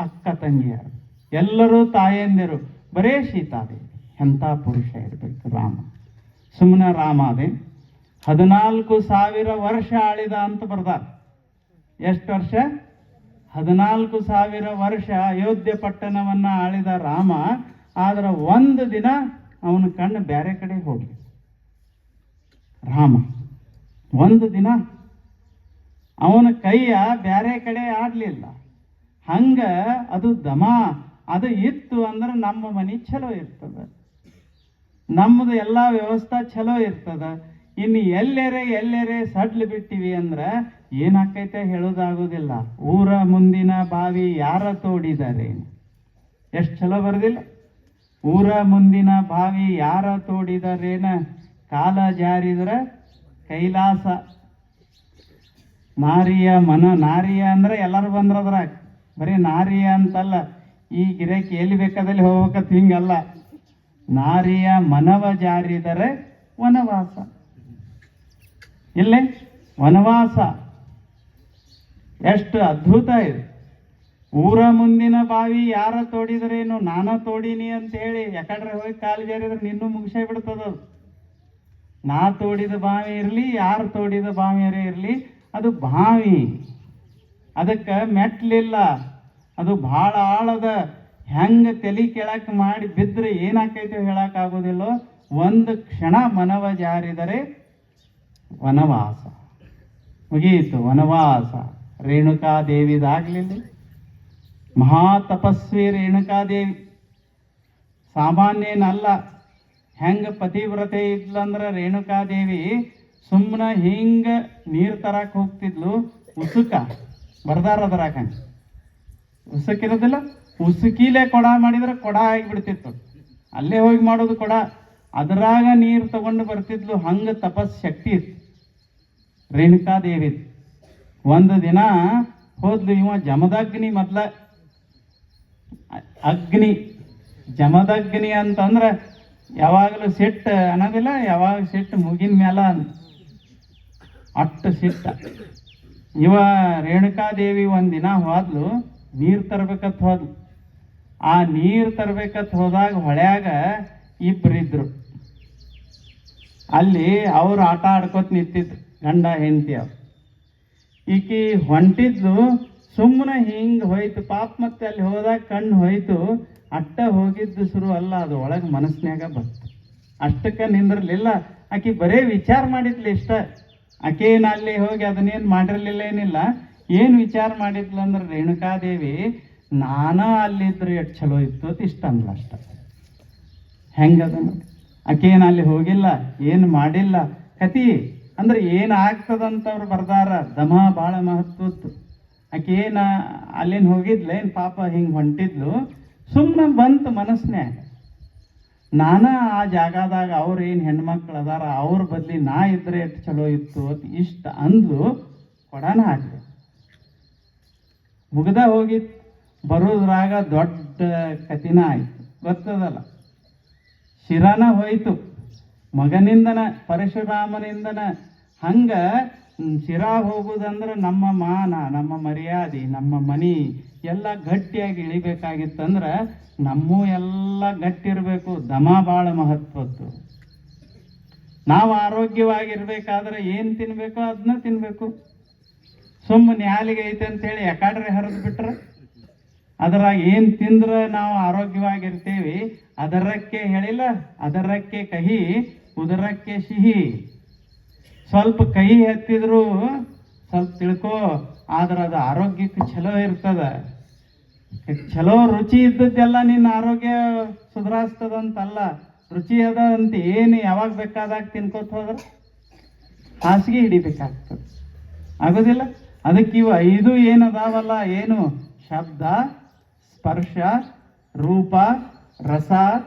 ಅಕ್ಕ ತಂಗಿಯರು, ಎಲ್ಲರೂ ತಾಯಂದಿರು, ಬರೇ ಸೀತಾದೇವಿ. ಎಂಥ ಪುರುಷ ಇರಬೇಕು ರಾಮ. ಸುಮ್ಮನೆ ರಾಮ ಅದೇ 14,000 ವರ್ಷ ಆಳಿದ ಅಂತ ಬರ್ದಾರ. ಎಷ್ಟು ವರ್ಷ? 14,000 ವರ್ಷ ಅಯೋಧ್ಯೆ ಪಟ್ಟಣವನ್ನ ಆಳಿದ ರಾಮ. ಆದ್ರೆ ಒಂದು ದಿನ ಅವನ ಕಣ್ಣು ಬೇರೆ ಕಡೆ ಹೋಗ್ಲಿ. ರಾಮ ಒಂದು ದಿನ ಅವನ ಕೈಯ ಬೇರೆ ಕಡೆ ಆಡ್ಲಿಲ್ಲ. ಹಂಗ ಅದು ದಮ. ಅದು ಇತ್ತು ಅಂದ್ರೆ ನಮ್ಮ ಮನೆ ಚಲೋ ಇರ್ತದ, ನಮ್ಮದು ಎಲ್ಲ ವ್ಯವಸ್ಥೆ ಚಲೋ ಇರ್ತದ. ಇನ್ನು ಎಲ್ಲೆರೆ ಸಡ್ಲು ಬಿಟ್ಟಿವಿ ಅಂದ್ರೆ ಏನಾಕೈತೆ ಹೇಳೋದಾಗೋದಿಲ್ಲ. ಊರ ಮುಂದಿನ ಬಾವಿ ಯಾರ ತೋಡಿದರೆ? ಎಷ್ಟು ಚಲೋ ಬರೋದಿಲ್ಲ? ಊರ ಮುಂದಿನ ಬಾವಿ ಯಾರ ತೋಡಿದರೇನ, ಕಾಲ ಜಾರಿದ್ರೆ ಕೈಲಾಸ. ನಾರಿಯ ಅಂದ್ರೆ ಎಲ್ಲರೂ ಬಂದ್ರದ್ರಾಗ. ಬರೀ ನಾರಿಯ ಅಂತಲ್ಲ, ಈ ಗಿರಕ್ಕೆ ಎಲ್ಲಿ ಬೇಕಾದಲ್ಲಿ ಹೋಗ್ಬೇಕಂತ ಹಿಂಗಲ್ಲ. ನಾರಿಯ ಮನವ ಜಾರಿದರೆ ವನವಾಸ. ಇಲ್ಲೇ ವನವಾಸ ಎಷ್ಟು ಅದ್ಭುತ ಇದೆ. ಊರ ಮುಂದಿನ ಬಾವಿ ಯಾರ ತೋಡಿದ್ರೇನು, ನಾನ ತೋಡಿನಿ ಅಂತ ಹೇಳಿ ಯಾಕಡ್ರೆ ಹೋಗಿ ಕಾಲು ಜಾರಿದ್ರೆ ನಿನ್ನೂ ಮುಗಿಸೇ ಬಿಡ್ತದ. ನಾ ತೋಡಿದ ಬಾವಿ ಇರಲಿ, ಯಾರು ತೋಡಿದ ಬಾವಿಯರೇ ಇರಲಿ, ಅದು ಬಾವಿ. ಅದಕ್ಕೆ ಮೆಟ್ಲಿಲ್ಲ. ಅದು ಭಾಳ ಆಳದ. ಹೆಂಗೆ ತಲೆ ಕೆಳಕ್ಕೆ ಮಾಡಿ ಬಿದ್ದರೆ ಏನಾಕೈತೆ ಹೇಳಕ್ಕಾಗೋದಿಲ್ಲೋ. ಒಂದು ಕ್ಷಣ ಮನವ ಜಾರಿದರೆ ವನವಾಸ. ಮುಗಿಯಿತು ವನವಾಸ. ರೇಣುಕಾದೇವಿದಾಗಲಿಲ್ಲ. ಮಹಾತಪಸ್ವಿ ರೇಣುಕಾದೇವಿ ಸಾಮಾನ್ಯನಲ್ಲ. ಹೆಂಗೆ ಪತಿವ್ರತೆ ಇದ್ಲಂದ್ರೆ ರೇಣುಕಾದೇವಿ ಸುಮ್ಮನೆ ಹಿಂಗೆ ನೀರು ತರಕ್ಕೆ ಹೋಗ್ತಿದ್ಲು. ಉಸುಕ ಬರ್ದಾರದ್ರಾಗ ಉಸುಕಿರೋದಿಲ್ಲ. ಉಸುಕಿಲೆ ಕೊಡ ಮಾಡಿದ್ರೆ ಕೊಡ ಆಗಿಬಿಡ್ತಿತ್ತು. ಅಲ್ಲೇ ಹೋಗಿ ಮಾಡೋದು ಕೊಡ. ಅದರಾಗ ನೀರು ತಗೊಂಡು ಬರ್ತಿದ್ಲು. ಹಂಗೆ ತಪಸ್ ಶಕ್ತಿ ಇತ್ತು. ರೇಣುಕಾದೇವಿ. ಒಂದು ದಿನ ಹೋದ್ಲು, ಇವ ಜಮದಗ್ನಿ, ಮೊದ್ಲ ಅಗ್ನಿ, ಜಮದಗ್ನಿ ಅಂತಂದ್ರೆ ಯಾವಾಗಲೂ ಸಿಟ್ಟು ಅನ್ನೋದಿಲ್ಲ, ಯಾವಾಗ ಸಿಟ್ಟು ಮುಗಿನ ಮ್ಯಾಲ ಅಟ್ಟು ಸಿಟ್ಟ. ಇವ ರೇಣುಕಾದೇವಿ ಒಂದಿನ ಹೋದ್ಲು, ನೀರು ತರ್ಬೇಕತ್ ಹೋದ್ಲು. ಆ ನೀರು ತರ್ಬೇಕತ್ ಹೋದಾಗ ಹೊಳ್ಯಾಗ ಇಬ್ಬರಿದ್ರು. ಅಲ್ಲಿ ಅವ್ರು ಆಟ ಆಡ್ಕೋತ ನಿಂತಿದ್ರು, ಗಂಡ ಹೆಂಡತಿ. ಅವ್ರು ಈಕಿ ಹೊಂಟಿದ್ಲು, ಸುಮ್ಮನೆ ಹಿಂಗೆ ಹೋಯ್ತು ಪಾಪ. ಮತ್ತೆ ಅಲ್ಲಿ ಹೋದಾಗ ಕಣ್ಣು ಹೋಯ್ತು, ಅಟ್ಟ ಹೋಗಿದ್ದು ಶುರು ಅಲ್ಲ, ಅದು ಒಳಗೆ ಮನಸ್ನ್ಯಾಗ ಬಂತು. ಅಷ್ಟಕ್ಕೆ ನಿಂದಿರ್ಲಿಲ್ಲ. ಆಕಿ ಬರೇ ವಿಚಾರ ಮಾಡಿದ್ಲು ಇಷ್ಟ. ಆಕೇನು ಅಲ್ಲಿ ಹೋಗಿ ಅದನ್ನೇನು ಮಾಡಿರ್ಲಿಲ್ಲ, ಏನಿಲ್ಲ. ಏನು ವಿಚಾರ ಮಾಡಿದ್ಲು ಅಂದ್ರೆ, ರೇಣುಕಾದೇವಿ ನಾನಾ ಅಲ್ಲಿದ್ರು ಎಷ್ಟು ಚಲೋ ಇತ್ತು ಅಂತ ಇಷ್ಟ ಅಂದ್ಲ ಅಷ್ಟ. ಹೆಂಗದನು, ಆಕೇನು ಅಲ್ಲಿ ಹೋಗಿಲ್ಲ, ಏನು ಮಾಡಿಲ್ಲ. ಕತಿ ಅಂದ್ರೆ ಏನಾಗ್ತದಂತವ್ರು ಬರ್ದಾರ. ದಮ ಭಾಳ ಮಹತ್ವದ್ದು. ಆಕೇನ ಅಲ್ಲೇನು ಹೋಗಿದ್ಲೇನು ಪಾಪ, ಹಿಂಗೆ ಹೊಂಟಿದ್ಲು, ಸುಮ್ಮನೆ ಬಂತು ಮನಸ್ನ್ಯಾಗ. ನಾನಾ ಆ ಜಾಗದಾಗ ಅವ್ರು ಏನು ಹೆಣ್ಮಕ್ಳು ಅದಾರ, ಅವ್ರ ಬದಲಿ ನಾ ಇದ್ರೆ ಎಷ್ಟು ಚಲೋ ಇತ್ತು ಅಂತ ಇಷ್ಟ ಅಂದ್ಲು. ಕೊಡಾನ ಆಗಲಿ, ಮುಗ್ದ ಹೋಗಿತ್ತು. ಬರೋದ್ರಾಗ ದೊಡ್ಡ ಕತಿನ ಆಯ್ತು, ಗೊತ್ತದಲ್ಲ. ಶಿರನ ಹೋಯ್ತು ಮಗನಿಂದನ, ಪರಶುರಾಮನಿಂದನ. ಹಂಗ ಶಿರಾ ಹೋಗುದಂದ್ರೆ ನಮ್ಮ ಮಾನ, ನಮ್ಮ ಮರ್ಯಾದೆ, ನಮ್ಮ ಮನಿ ಎಲ್ಲ ಗಟ್ಟಿಯಾಗಿ ಇಳಿಬೇಕಾಗಿತ್ತಂದ್ರೆ ನಮ್ಮೂ ಎಲ್ಲ ಗಟ್ಟಿರಬೇಕು. ದಮ ಭಾಳ ಮಹತ್ವದ್ದು. ನಾವು ಆರೋಗ್ಯವಾಗಿರ್ಬೇಕಾದ್ರೆ ಏನು ತಿನ್ಬೇಕೋ ಅದನ್ನ ತಿನ್ಬೇಕು. ಸುಮ್ಮನೆ ನ್ಯಾಲಿಗೆ ಐತೆ ಅಂತೇಳಿ ಯಾಕಾಡ್ರೆ ಹರಿದು ಬಿಟ್ರೆ ಅದರಾಗ ಏನು ತಿಂದ್ರೆ ನಾವು ಆರೋಗ್ಯವಾಗಿರ್ತೀವಿ. ಅದರಕ್ಕೆ ಹೇಳಿಲ್ಲ, ಅದರಕ್ಕೆ ಕಹಿ ಉದರಕ್ಕೆ ಸಿಹಿ. ಸ್ವಲ್ಪ ಕಹಿ ಹತ್ತಿದ್ರು ಸ್ವಲ್ಪ ತಿಳ್ಕೋ, ಆದ್ರೆ ಅದು ಆರೋಗ್ಯಕ್ಕೆ ಚಲೋ ಇರ್ತದ. ಚಲೋ ರುಚಿ ಇದ್ದದ್ದೆಲ್ಲ ನಿನ್ನ ಆರೋಗ್ಯ ಸುಧಾರಿಸ್ತದಂತಲ್ಲ. ರುಚಿ ಅದ ಅಂತ ಏನು ಯಾವಾಗ ಬೇಕಾದಾಗ ತಿನ್ಕೋತ ಹೋದ್ರೆ ಹಾಸಿಗೆ ಹಿಡಿಬೇಕಾಗ್ತದೆ, ಆಗೋದಿಲ್ಲ. ಅದಕ್ಕೆ ಇವು 5 ಏನದಾವಲ್ಲ, ಏನು ಶಬ್ದ, ಸ್ಪರ್ಶ, ರೂಪ, ರಸ,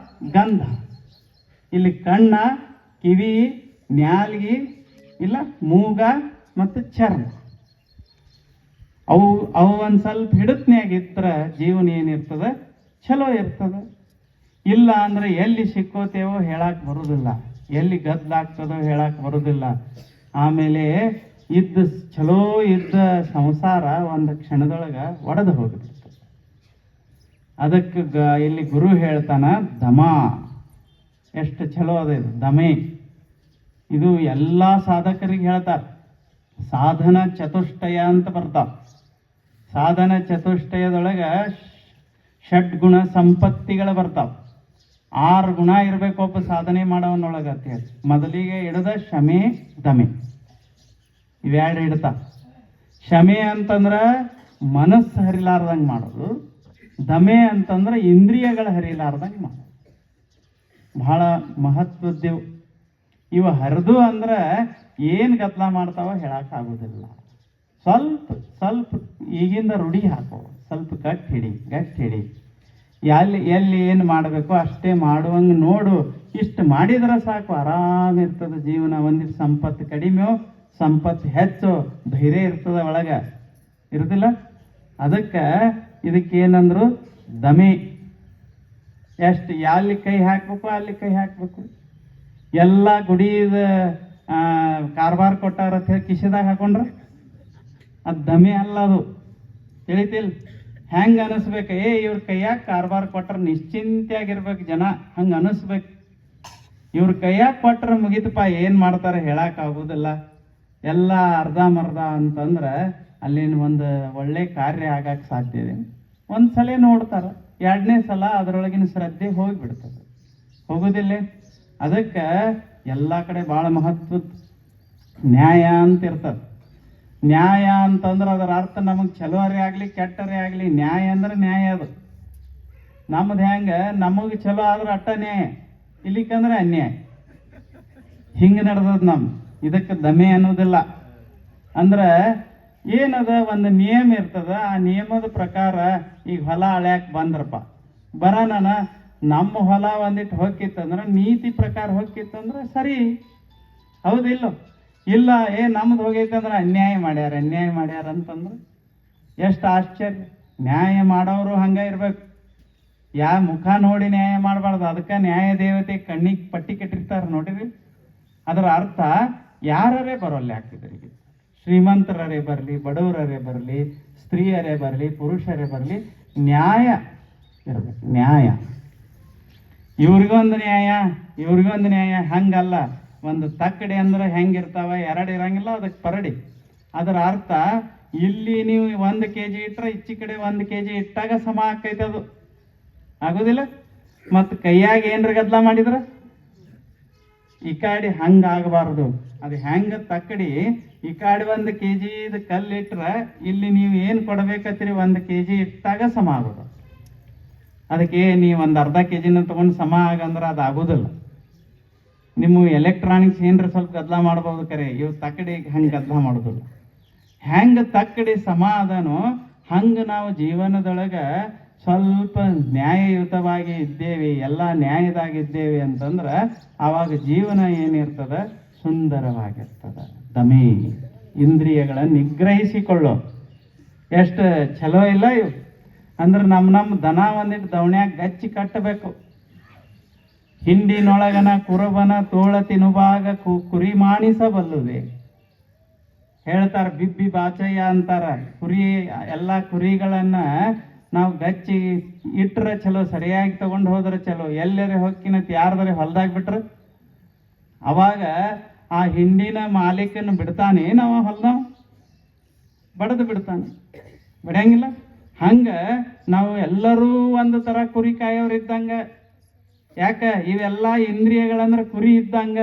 ಗಂಧ. ಇಲ್ಲಿ ಕಣ್ಣ, ಕಿವಿ, ನ್ಯಾಲ್ಗಿ, ಇಲ್ಲ ಮೂಗ ಮತ್ತು ಚರ್ಮ. ಅವು ಒಂದು ಸ್ವಲ್ಪ ಹಿಡಿತ್ನ್ಯಾಗಿದ್ರೆ ಜೀವನ ಏನಿರ್ತದೆ ಚಲೋ ಇರ್ತದೆ. ಇಲ್ಲ ಅಂದ್ರೆ ಎಲ್ಲಿ ಸಿಕ್ಕೋತೇವೋ ಹೇಳಕ್ಕೆ ಬರೋದಿಲ್ಲ, ಎಲ್ಲಿ ಗದ್ದಲಾಗ್ತದೋ ಹೇಳಕ್ಕೆ ಬರೋದಿಲ್ಲ. ಆಮೇಲೆ ಚಲೋ ಇದ್ದ ಸಂಸಾರ ಒಂದು ಕ್ಷಣದೊಳಗೆ ಒಡೆದು ಹೋಗ್ಬಿಡ್ತದೆ. ಅದಕ್ಕೆ ಇಲ್ಲಿ ಗುರು ಹೇಳ್ತಾನ, ದಮ ಎಷ್ಟು ಚಲೋ ಅದ ಇದು ದಮೆ. ಇದು ಎಲ್ಲ ಸಾಧಕರಿಗೆ ಹೇಳ್ತಾರೆ. ಸಾಧನ ಚತುಷ್ಟಯ ಅಂತ ಬರ್ತಾವ. ಸಾಧನ ಚತುಷ್ಟಯದೊಳಗೆ ಷಡ್ಗುಣ ಸಂಪತ್ತಿಗಳು ಬರ್ತಾವ. 6 ಗುಣ ಇರಬೇಕು ಒಬ್ಬ ಸಾಧನೆ ಮಾಡೋವನೊಳಗೆ ಅಂತ ಹೇಳಿ. ಮೊದಲಿಗೆ ಹಿಡಿದ ಶಮೆ, ದಮೆ, ಇವೆರಡು ಹಿಡ್ತಾ. ಶಮೆ ಅಂತಂದ್ರೆ ಮನಸ್ಸು ಹರಿಲಾರ್ದಂಗೆ ಮಾಡೋದು. ದಮೆ ಅಂತಂದ್ರೆ ಇಂದ್ರಿಯಗಳ ಹರಿಲಾರ್ದಂಗೆ ಮಾಡೋದು. ಬಹಳ ಮಹತ್ವದ್ದೇವು ಇವ. ಹರಿದು ಅಂದ್ರೆ ಏನು ಗದ್ದಲ ಮಾಡ್ತಾವ ಹೇಳಕ್ಕಾಗೋದಿಲ್ಲ. ಸ್ವಲ್ಪ ಈಗಿಂದ ರೂಢಿ ಹಾಕೋ, ಸ್ವಲ್ಪ ಗಟ್ಟಿ ಹಿಡಿ. ಎಲ್ಲಿ ಏನು ಮಾಡಬೇಕು ಅಷ್ಟೇ ಮಾಡುವಂಗೆ ನೋಡು. ಇಷ್ಟು ಮಾಡಿದ್ರೆ ಸಾಕು, ಆರಾಮಿರ್ತದೆ ಜೀವನ. ಒಂದಿಷ್ಟು ಸಂಪತ್ತು ಕಡಿಮೆಯೋ ಸಂಪತ್ತು ಹೆಚ್ಚು, ಧೈರ್ಯ ಇರ್ತದೆ ಒಳಗೆ, ಇರೋದಿಲ್ಲ. ಅದಕ್ಕೆ ಇದಕ್ಕೇನಂದ್ರು ದಮೆ. ಎಷ್ಟು ಎಲ್ಲಿ ಕೈ ಹಾಕ್ಬೇಕು ಅಲ್ಲಿ ಕೈ ಹಾಕಬೇಕು. ಎಲ್ಲ ಗುಡಿದ ಕಾರ್ಬಾರ್ ಕೊಟ್ಟಾರ ಅಂತ ಹೇಳಿ ಕಿಶೆದಾಗ ಹಾಕೊಂಡ್ರೆ ಅದು ದಮೆ ಅಲ್ಲ, ಅದು ತಿಳಿತಿಲ್ಲ. ಹೆಂಗೆ ಅನಿಸ್ಬೇಕು, ಇವ್ರ ಕೈಯಾಗ ಕಾರ್ಬಾರ್ ಕೊಟ್ರೆ ನಿಶ್ಚಿಂತೆಯಾಗಿರ್ಬೇಕು ಜನ, ಹಂಗೆ ಅನಿಸ್ಬೇಕು. ಇವ್ರ ಕೈಯಾಗ ಕೊಟ್ರೆ ಮುಗಿತಪ್ಪ, ಏನು ಮಾಡ್ತಾರೆ ಹೇಳಕ್ಕಾಗೋದಿಲ್ಲ. ಎಲ್ಲ ಅರ್ಧಂಬರ್ಧ ಅಂತಂದ್ರೆ ಅಲ್ಲಿನ ಒಂದು ಒಳ್ಳೆ ಕಾರ್ಯ ಆಗಕ್ಕೆ ಸಾಧ್ಯ ಇದೆ. ಒಂದು ಸಲ ನೋಡ್ತಾರೆ, 2ನೇ ಸಲ ಅದರೊಳಗಿನ ಶ್ರದ್ಧೆ ಹೋಗಿಬಿಡ್ತದೆ, ಹೋಗೋದಿಲ್ಲ. ಅದಕ್ಕೆ ಎಲ್ಲ ಕಡೆ ಭಾಳ ಮಹತ್ವದ ನ್ಯಾಯ ಅಂತ ಇರ್ತದೆ. ನ್ಯಾಯ ಅಂತಂದ್ರೆ ಅದರ ಅರ್ಥ ನಮಗೆ ಚಲೋರೇ ಆಗಲಿ ಕೆಟ್ಟರೇ ಆಗಲಿ, ನ್ಯಾಯ ಅಂದ್ರೆ ನ್ಯಾಯ. ಅದು ನಮ್ದು ಹೆಂಗೆ, ನಮಗೆ ಚಲೋ ಆದ್ರೆ ಅಟ್ಟ ನ್ಯಾಯ, ಇಲ್ಲಿಕಂದ್ರೆ ಅನ್ಯಾಯ. ಹಿಂಗೆ ನಡೆದದ ನಮ್ದು. ಇದಕ್ಕೆ ದಮೆ ಅನ್ನೋದಿಲ್ಲ. ಅಂದ್ರೆ ಏನದ, ಒಂದು ನಿಯಮ ಇರ್ತದ. ಆ ನಿಯಮದ ಪ್ರಕಾರ ಈಗ ಹೊಲ ಅಳ್ಯಾಕೆ ಬಂದ್ರಪ್ಪ, ಬರೋಣ ನಮ್ಮ ಹೊಲ ಒಂದಿಟ್ಟು ಹೋಗಿತ್ತಂದ್ರೆ ನೀತಿ ಪ್ರಕಾರ ಹೋಗಿತ್ತಂದ್ರೆ ಸರಿ, ಹೌದಿಲ್ಲ. ಇಲ್ಲ ನಮ್ದು ಹೋಗೈತೆ ಅಂದ್ರೆ ಅನ್ಯಾಯ ಮಾಡ್ಯಾರ ಅಂತಂದ್ರೆ ಎಷ್ಟು ಆಶ್ಚರ್ಯ. ನ್ಯಾಯ ಮಾಡೋರು ಹಂಗೆ ಇರ್ಬೇಕು, ಯಾ ಮುಖ ನೋಡಿ ನ್ಯಾಯ ಮಾಡಬಾರ್ದು. ಅದಕ್ಕೆ ನ್ಯಾಯ ದೇವತೆ ಕಣ್ಣಿಗೆ ಪಟ್ಟಿ ಕಟ್ಟಿರ್ತಾರೆ ನೋಡಿರಿ. ಅದರ ಅರ್ಥ ಯಾರೇ ಬರೋಲ್ಲ ಹಾಕಿದ್ರಿಗೆ, ಶ್ರೀಮಂತರರೇ ಬರಲಿ, ಬಡವರರೇ ಬರಲಿ, ಸ್ತ್ರೀಯರೇ ಬರಲಿ, ಪುರುಷರೇ ಬರಲಿ, ನ್ಯಾಯ ಇರ್ಬೇಕು. ನ್ಯಾಯ, ಇವ್ರಿಗೊಂದು ನ್ಯಾಯ ಹಂಗಲ್ಲ. ಒಂದು ತಕ್ಕಡಿ ಅಂದ್ರೆ ಹೆಂಗಿರ್ತಾವ, ಎರಡು ಇರಂಗಿಲ್ಲ, ಅದಕ್ಕೆ ಪರಡಿ. ಅದರ ಅರ್ಥ ಇಲ್ಲಿ ನೀವು 1 kg ಇಟ್ಟರೆ ಈಚೆ ಕಡೆ 1 kg ಇಟ್ಟಾಗ ಸಮ ಆಕೈತೆ, ಅದು ಆಗೋದಿಲ್ಲ. ಮತ್ತು ಕೈಯಾಗ ಏನ್ರ ಗದ್ಲ ಮಾಡಿದ್ರ ಈ ಕಾಡಿ ಹಂಗಾಗಬಾರ್ದು. ಅದು ಹೆಂಗ ತಕ್ಕಡಿ ಈ ಕಾಡಿ 1 kg ಕಲ್ಲಿಟ್ರೆ ಇಲ್ಲಿ ನೀವು ಏನು ಕೊಡ್ಬೇಕತ್ತೀರಿ 1 kg ಇಟ್ಟಾಗ ಸಮ ಆಗೋದು. ಅದಕ್ಕೆ ನೀವು ಒಂದು ಅರ್ಧ kg ತಗೊಂಡು ಸಮ ಆಗಂದ್ರೆ ಅದು ಆಗೋದಿಲ್ಲ. ನಿಮ್ಮ ಎಲೆಕ್ಟ್ರಾನಿಕ್ಸ್ ಏನ್ರ ಸ್ವಲ್ಪ ಗದ್ಲ ಮಾಡ್ಬೋದು, ಕರೆ ಇವು ತಕ್ಕಡಿ ಹಂಗೆ ಗದ್ಲ ಮಾಡೋದಿಲ್ಲ. ಹೆಂಗೆ ತಕ್ಕಡಿ ಸಮ ಅದನೋ ಹಂಗೆ ನಾವು ಜೀವನದೊಳಗೆ ಸ್ವಲ್ಪ ನ್ಯಾಯಯುತವಾಗಿ ಇದ್ದೇವೆ, ಎಲ್ಲ ನ್ಯಾಯದಾಗಿದ್ದೇವೆ ಅಂತಂದ್ರೆ ಆವಾಗ ಜೀವನ ಏನಿರ್ತದ, ಸುಂದರವಾಗಿರ್ತದ. ದಮೆ ಇಂದ್ರಿಯಗಳ ನಿಗ್ರಹಿಸಿಕೊಳ್ಳೋ ಎಷ್ಟು ಚಲೋ ಇಲ್ಲ ಇವು. ಅಂದ್ರೆ ನಮ್ಮ ದನ ಒಂದಿಟ್ಟು ದವಣ್ಯಾಗ ಗಚ್ಚಿ ಕಟ್ಟಬೇಕು. ಹಿಂಡಿನೊಳಗನ ಕುರುಬನ ತೋಳ ತಿನುವಾಗ ಕುರಿ ಮಾಣಿಸಬಲ್ಲುದೆ ಹೇಳ್ತಾರ. ಬಿಬ್ಬಿ ಬಾಚಯ್ಯ ಅಂತಾರ. ಎಲ್ಲ ಕುರಿಗಳನ್ನ ನಾವು ಗಚ್ಚಿ ಇಟ್ರೆ ಚಲೋ, ಸರಿಯಾಗಿ ತಗೊಂಡು ಹೋದ್ರೆ ಚಲೋ. ಎಲ್ಲರೇ ಹೊಕ್ಕಿನತ್ ಯಾರ್ದರೆ ಹೊಲ್ದಾಗ ಬಿಟ್ರೆ ಅವಾಗ ಆ ಹಿಂಡಿನ ಮಾಲೀಕನ ಬಿಡ್ತಾನೆ, ನಾವು ಹೊಲ್ದಾವ ಬಡದು ಬಿಡ್ತಾನೆ, ಬಿಡಂಗಿಲ್ಲ. ಹಂಗ ನಾವು ಎಲ್ಲರೂ ಒಂದು ಥರ ಕುರಿ ಕಾಯೋರು ಇದ್ದಂಗ. ಯಾಕೆ ಇವೆಲ್ಲ ಇಂದ್ರಿಯಗಳಂದ್ರೆ ಕುರಿ ಇದ್ದಂಗ,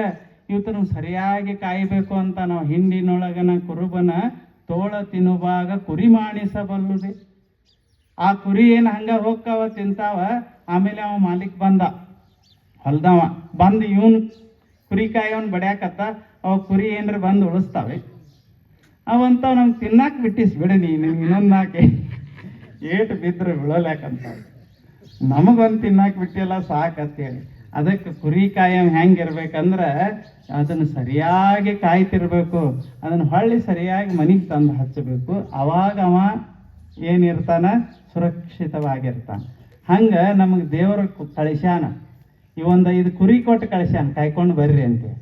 ಇವತ್ತನ್ನು ಸರಿಯಾಗಿ ಕಾಯಬೇಕು ಅಂತ ನಾವು ಹಿಂಡಿನೊಳಗನ ಕುರುಬನ ತೋಳ ತಿನ್ನುವಾಗ ಕುರಿ ಮಾಣಿಸಬಲ್ಲುದೆ. ಆ ಕುರಿ ಏನು ಹಂಗ ಹೋಗ್ತಾವ ತಿಂತಾವ. ಆಮೇಲೆ ಅವ ಮಾಲೀಕ್ ಬಂದ, ಹೊಲ್ದವ ಬಂದು ಇವನು ಕುರಿ ಕಾಯವನ್ ಬಡ್ಯಾಕತ್ತ. ಅವ ಕುರಿ ಏನ್ರ ಬಂದು ಉಳಿಸ್ತಾವೆ. ಅವಂತಾವ ನಮ್ಗೆ ತಿನ್ನಾಕ್ ಬಿಟ್ಟಿಸ್ಬಿಡಿ, ನೀನು ಇನ್ನೊಂದು ನಾಕೆ ಏಟು ಬಿದ್ರೆ ಬಿಳೋಲ್ಯಾಕಂತ ನಮಗೊಂದು ತಿನ್ನಾಕ್ ಬಿಟ್ಟಿಲ್ಲ ಸಾಕಂತೇಳಿ. ಅದಕ್ಕೆ ಕುರಿ ಕಾಯಂ ಹೆಂಗಿರ್ಬೇಕಂದ್ರೆ ಅದನ್ನು ಸರಿಯಾಗಿ ಕಾಯ್ತಿರ್ಬೇಕು. ಅದನ್ನು ಹೊಳ್ಳಿ ಸರಿಯಾಗಿ ಮನೆಗೆ ತಂದು ಹಚ್ಚಬೇಕು. ಅವಾಗ ಅವ ಏನಿರ್ತಾನ, ಸುರಕ್ಷಿತವಾಗಿರ್ತಾನೆ. ಹಂಗೆ ನಮಗೆ ದೇವರು ಕಳಿಸ್ಯಾನ. ಇವೊಂದು 5 ಕುರಿ ಕೊಟ್ಟು ಕಳಿಸ್ಯಾನ, ಕಾಯ್ಕೊಂಡು ಬರ್ರಿ ಅಂತೇಳಿ.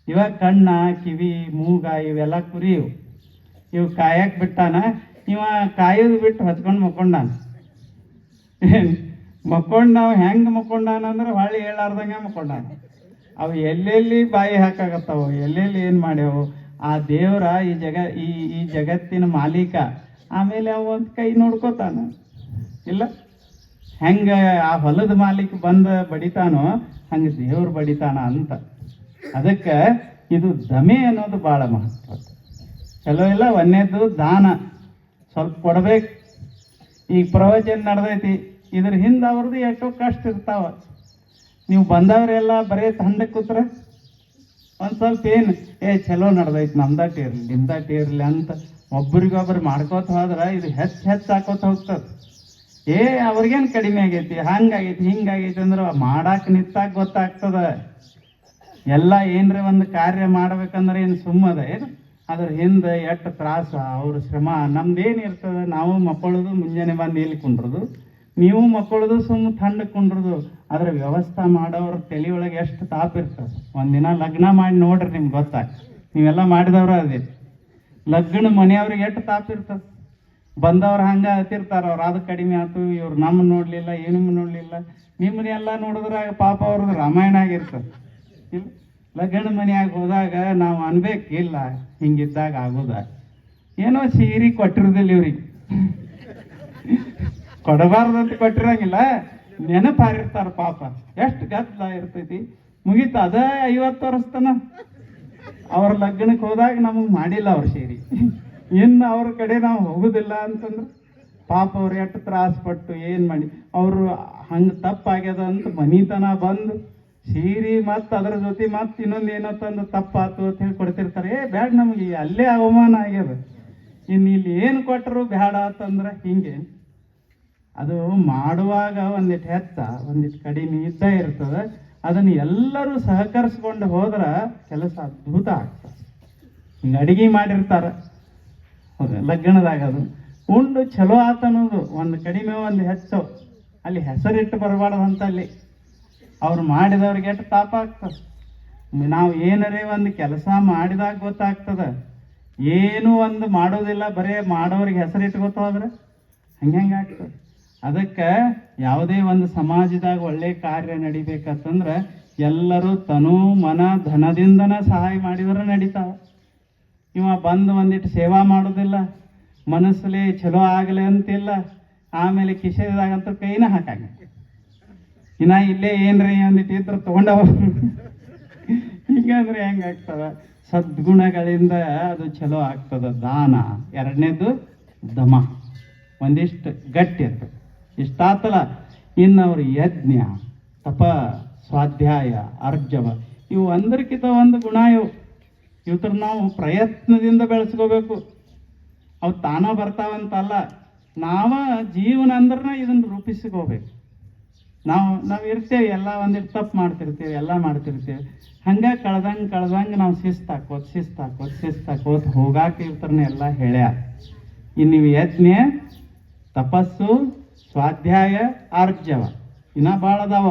ಇವಾಗ ಕಣ್ಣ, ಕಿವಿ, ಮೂಗ ಇವೆಲ್ಲ ಕುರಿ ಇವು ಕಾಯಕ್ಕೆ ಬಿಟ್ಟಾನ. ಇವ ಕಾಯೋದು ಬಿಟ್ಟು ಹೊತ್ಕೊಂಡು ಮಕ್ಕೊಂಡಾನ. ಮಕ್ಕೊಂಡು ನಾವು ಹೆಂಗೆ ಮಕ್ಕೊಂಡಾನಂದ್ರೆ ಹೊಳ್ಳಿ ಹೇಳಾರ್ದಂಗೆ ಮಕ್ಕೊಂಡಾನ. ಅವು ಎಲ್ಲೆಲ್ಲಿ ಬಾಯಿ ಹಾಕಾಗತ್ತವು, ಎಲ್ಲೆಲ್ಲಿ ಏನು ಮಾಡ್ಯಾವು. ಆ ದೇವರ ಈ ಜಗತ್ತಿನ ಮಾಲೀಕ. ಆಮೇಲೆ ಅವ ಒಂದು ಕೈ ನೋಡ್ಕೋತಾನ ಇಲ್ಲ. ಹೆಂಗೆ ಆ ಹೊಲದ ಮಾಲೀಕ ಬಂದು ಬಡಿತಾನೋ ಹಂಗೆ ದೇವ್ರು ಬಡಿತಾನ ಅಂತ. ಅದಕ್ಕೆ ಇದು ದಮೆ ಅನ್ನೋದು ಭಾಳ ಮಹತ್ವ. ಚಲೋ ಇಲ್ಲ. ಒಂದೇದು ದಾನ ಸ್ವಲ್ಪ ಕೊಡ್ಬೇಕು. ಈಗ ಪ್ರವಚನ ನಡೆದೈತಿ, ಇದ್ರ ಹಿಂದೆ ಅವ್ರದ್ದು ಎಷ್ಟೋ ಕಷ್ಟ ಇರ್ತಾವ. ನೀವು ಬಂದವರೆಲ್ಲ ಬರೀ ತಂಡಕ್ಕೆ ಕೂತ್ರ ಒಂದು ಸ್ವಲ್ಪ ಏನು ಚಲೋ ನಡೆದೈತಿ, ನಮ್ದಾಟ ಇರಲಿ ನಿಮ್ದಾಟ ಇರಲಿ ಅಂತ ಒಬ್ರಿಗೊಬ್ರು ಮಾಡ್ಕೋತ ಹೋದ್ರೆ ಇದು ಹೆಚ್ಚು ಹಾಕೋತ ಹೋಗ್ತದೆ. ಅವ್ರಿಗೇನು ಕಡಿಮೆ ಆಗೈತಿ, ಹಂಗಾಗೈತಿ ಹಿಂಗಾಗೈತಿ ಅಂದ್ರೆ ಮಾಡಾಕ ನಿಂತಾಗ ಗೊತ್ತಾಗ್ತದ. ಎಲ್ಲ ಏನ್ರಿ ಒಂದು ಕಾರ್ಯ ಮಾಡ್ಬೇಕಂದ್ರೆ ಏನು ಸುಮ್ಮದ ಏನು, ಅದ್ರ ಹಿಂದೆ ಎಷ್ಟು ತ್ರಾಸ, ಅವ್ರ ಶ್ರಮ. ನಮ್ದೇನು ಇರ್ತದೆ, ನಾವು ಮಕ್ಕಳದು ಮುಂಜಾನೆ ಬಂದು ಇಲ್ಲಿ ಕುಂಡ್ರದು, ನೀವು ಮಕ್ಕಳದು ಸುಮ್ಮನೆ ತಂಡಕ್ಕೆ ಕುಂಡ್ರದು. ಅದ್ರ ವ್ಯವಸ್ಥೆ ಮಾಡೋರ ತಲೆಯೊಳಗೆ ಎಷ್ಟು ತಾಪ ಇರ್ತದೆ. ಒಂದಿನ ಲಗ್ನ ಮಾಡಿ ನೋಡ್ರಿ, ನಿಮ್ಗೆ ಗೊತ್ತಾಗ್ತದೆ. ನೀವೆಲ್ಲ ಮಾಡಿದವ್ರ ಅದೇ ಲಗ್ನ ಮನೆಯವ್ರಿಗೆ ಎಷ್ಟು ತಾಪ ಇರ್ತದೆ. ಬಂದವ್ರು ಹಂಗೆ ಹತ್ತಿರ್ತಾರ, ಅವ್ರು ಅದು ಕಡಿಮೆ ಆಯ್ತು, ಇವ್ರು ನಮ್ಮನ್ನು ನೋಡಲಿಲ್ಲ, ಏನೂ ನೋಡಲಿಲ್ಲ. ನಿಮ್ಮನ್ನೆಲ್ಲ ನೋಡಿದ್ರಾಗ ಪಾಪ ಅವ್ರದ್ದು ರಾಮಾಯಣ ಆಗಿರ್ತದೆ. ಇಲ್ಲ, ಲಗ್ನ ಮನೆಯಾಗ ಹೋದಾಗ ನಾವು ಅನ್ಬೇಕಿಲ್ಲ, ಹಿಂಗಿದ್ದಾಗ ಆಗೋದ. ಏನೋ ಸೀರೆ ಕೊಟ್ಟಿರೋದಿಲ್ಲ ಇವ್ರಿಗೆ, ಕೊಡಬಾರ್ದಂತ ಕೊಟ್ಟಿರಂಗಿಲ್ಲ, ನೆನಪು ಹಾರಿರ್ತಾರ ಪಾಪ. ಎಷ್ಟು ಗದ್ದಲ ಇರ್ತೈತಿ. ಮುಗೀತು ಅದೇ 50 ವರ್ಷತನ ಅವ್ರ ಲಗ್ನಕ್ಕೆ ಹೋದಾಗ ನಮಗೆ ಮಾಡಿಲ್ಲ ಅವ್ರ ಸೀರೆ. ಇನ್ನು ಅವ್ರ ಕಡೆ ನಾವು ಹೋಗುದಿಲ್ಲ ಅಂತಂದ್ರೆ ಪಾಪ ಅವ್ರು ಎಷ್ಟು ತ್ರಾಸಪಟ್ಟು ಏನು ಮಾಡಿ ಅವರು ಹಂಗೆ ತಪ್ಪಾಗ್ಯದ ಅಂತ ಮನಿತನ ಬಂದು ಸೀರೆ ಮತ್ತು ಅದ್ರ ಜೊತೆ ಮತ್ತು ಇನ್ನೊಂದು ಏನೋ ತಂದು ತಪ್ಪಾತು ಅಂತ ಹೇಳಿ ಕೊಡ್ತಿರ್ತಾರೆ. ಬೇಡ, ನಮಗೆ ಅಲ್ಲೇ ಅವಮಾನ ಆಗ್ಯದ, ಇನ್ನು ಇಲ್ಲಿ ಏನು ಕೊಟ್ಟರು ಬೇಡ ಅಂತಂದ್ರೆ ಹಿಂಗೆ. ಅದು ಮಾಡುವಾಗ ಒಂದಿಟ್ಟು ಹೆಚ್ಚ ಒಂದಿಟ್ಟು ಕಡಿಮೆ ಇದ್ದ ಇರ್ತದೆ. ಅದನ್ನು ಎಲ್ಲರೂ ಸಹಕರಿಸ್ಕೊಂಡು ಹೋದ್ರೆ ಕೆಲಸ ಅದ್ಭುತ ಆಗ್ತದೆ. ಹಿಂಗೆ ಅಡಿಗೆ ಮಾಡಿರ್ತಾರೆ ಲಗ್ನದಾಗ, ಅದು ಉಂಡು ಚಲೋ ಆತ ಅನ್ನೋದು, ಒಂದು ಕಡಿಮೆ ಒಂದು ಹೆಚ್ಚು, ಅಲ್ಲಿ ಹೆಸರಿಟ್ಟು ಬರಬಾರ್ದಂತ. ಅಲ್ಲಿ ಅವ್ರು ಮಾಡಿದವ್ರಿಗೆ ಎಷ್ಟು ತಾಪ ಆಗ್ತದೆ. ನಾವು ಏನರೇ ಒಂದು ಕೆಲಸ ಮಾಡಿದಾಗ ಗೊತ್ತಾಗ್ತದೆ, ಏನೂ ಒಂದು ಮಾಡೋದಿಲ್ಲ, ಬರೇ ಮಾಡೋರಿಗೆ ಹೆಸರಿಟ್ಟು ಗೊತ್ತಾದ್ರೆ ಹಂಗೆ ಆಗ್ತದೆ. ಅದಕ್ಕೆ ಯಾವುದೇ ಒಂದು ಸಮಾಜದಾಗ ಒಳ್ಳೆ ಕಾರ್ಯ ನಡಿಬೇಕಂತಂದ್ರೆ ಎಲ್ಲರೂ ತನು ಮನ ಧನದಿಂದನ ಸಹಾಯ ಮಾಡಿದ್ರೆ ನಡೀತಾವ. ಇವ ಬಂದು ಒಂದಿಟ್ಟು ಸೇವಾ ಮಾಡೋದಿಲ್ಲ, ಮನಸ್ಸಲ್ಲಿ ಚಲೋ ಆಗಲಿ ಅಂತಿಲ್ಲ, ಆಮೇಲೆ ಕಿಶೆದಾಗಂತ ಕೈನ ಹಾಕಂಗ, ಇನ್ನ ಇಲ್ಲೇ ಏನ್ರಿ ಒಂದಿಟ್ಟು ಇದ್ರೆ ತೊಗೊಂಡವ ಹಿಂಗಂದ್ರೆ ಹೆಂಗಾಗ್ತದ? ಸದ್ಗುಣಗಳಿಂದ ಅದು ಚಲೋ ಆಗ್ತದ ದಾನ. ಎರಡನೇದು ದಮ, ಒಂದಿಷ್ಟು ಗಟ್ಟಿ ಇರ್ತದೆ. ಇಷ್ಟಾತಲ್ಲ, ಇನ್ನು ಅವ್ರ ಯಜ್ಞ, ತಪ, ಸ್ವಾಧ್ಯಾಯ, ಅರ್ಜವ, ಇವು ಒಂದಕ್ಕಿಂತ ಒಂದು ಗುಣ. ಇವತ್ರ ನಾವು ಪ್ರಯತ್ನದಿಂದ ಬೆಳೆಸ್ಕೋಬೇಕು. ಅವು ತಾನ ಬರ್ತಾವಂತಲ್ಲ, ನಾವ ಜೀವನ ಅಂದ್ರೆ ಇದನ್ನು ರೂಪಿಸ್ಕೋಬೇಕು. ನಾವು ಇರ್ತೇವೆ, ಎಲ್ಲ ಒಂದಿಟ್ಟು ತಪ್ಪು ಮಾಡ್ತಿರ್ತೀವಿ, ಎಲ್ಲ ಮಾಡ್ತಿರ್ತೀವಿ. ಹಂಗೆ ಕಳ್ದಂಗೆ ನಾವು ಶಿಸ್ತಾಕೋತ್ ಹೋಗಾಕ ಇರ್ತಾರನ್ನ ಎಲ್ಲ ಹೇಳ್ಯಾರ. ಇನ್ನು ನೀವು ಯಜ್ಞ, ತಪಸ್ಸು, ಸ್ವಾಧ್ಯಾಯ, ಆರ್ಜವ ಇನ್ನೂ ಭಾಳ ಅದಾವ.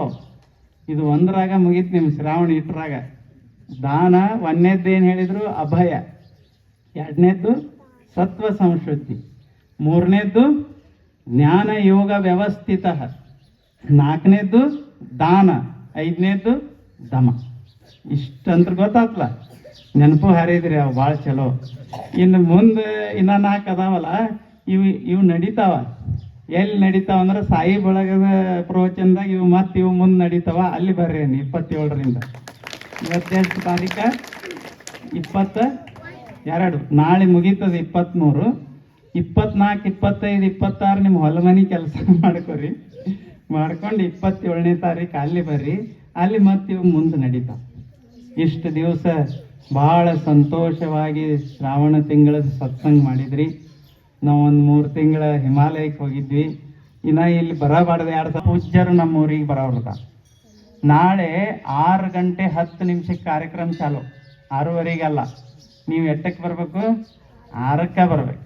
ಇದು ಒಂದರಾಗ ಮುಗೀತು ನಿಮ್ಮ ಶ್ರಾವಣ ಇಟ್ಟರಾಗ. ದಾನ ಒಂದನೇದ್ದು ಏನು ಹೇಳಿದ್ರು? ಅಭಯ. ಎರಡನೇದ್ದು ಸತ್ವ ಸಂಶುದ್ಧಿ. ಮೂರನೇದ್ದು ಜ್ಞಾನ ಯೋಗ ವ್ಯವಸ್ಥಿತ. ನಾಲ್ಕನೇದ್ದು ದಾನ. ಐದನೇದ್ದು ದಮ. ಇಷ್ಟಂತ ಗೊತ್ತಾತ್ಲ, ನೆನಪು ಹರಿದ್ರಿ ಅವು ಭಾಳ ಚಲೋ. ಇನ್ನು ಮುಂದೆ ಇನ್ನ 4 ಅದಾವಲ್ಲ, ಇವು ನಡೀತಾವ. ಎಲ್ಲಿ ನಡೀತಾವ ಅಂದ್ರೆ ಸಾಯಿ ಬಳಗದ ಪ್ರವಚನದಾಗ ಇವು ಮುಂದೆ ನಡೀತಾವ. ಅಲ್ಲಿ ಬರ್ರಿ 27ರಿಂದ. ಇವತ್ತೆಷ್ಟು ತಾರೀಕ? 22. ನಾಳೆ ಮುಗೀತದೆ 23. 24, 25, 26 ನಿಮ್ಮ ಹೊಲ ಮನೆ ಕೆಲಸ ಮಾಡ್ಕೊರಿ. ಮಾಡ್ಕೊಂಡು 27ನೇ ತಾರೀಕು ಅಲ್ಲಿ ಬರ್ರಿ. ಅಲ್ಲಿ ಮತ್ತೆ ಇವು ಮುಂದೆ ನಡೀತಾವ. ಇಷ್ಟು ದಿವಸ ಭಾಳ ಸಂತೋಷವಾಗಿ ಶ್ರಾವಣ ತಿಂಗಳದ ಸತ್ಸಂಗ ಮಾಡಿದ್ರಿ. ನಾವು ಒಂದು 3 ತಿಂಗಳ ಹಿಮಾಲಯಕ್ಕೆ ಹೋಗಿದ್ವಿ. ಇನ್ನು ಇಲ್ಲಿ ಬರಬಾರ್ದು 2 ಪೂಜ್ಯರು ನಮ್ಮ ಊರಿಗೆ ಬರೋರ್ದ. ನಾಳೆ 6 ಗಂಟೆ 10 ನಿಮಿಷಕ್ಕೆ ಕಾರ್ಯಕ್ರಮ ಚಾಲು. 6:30ಗಲ್ಲ. ನೀವು ಎಷ್ಟಕ್ಕೆ ಬರಬೇಕು? 6ಕ್ಕೆ ಬರ್ಬೇಕು.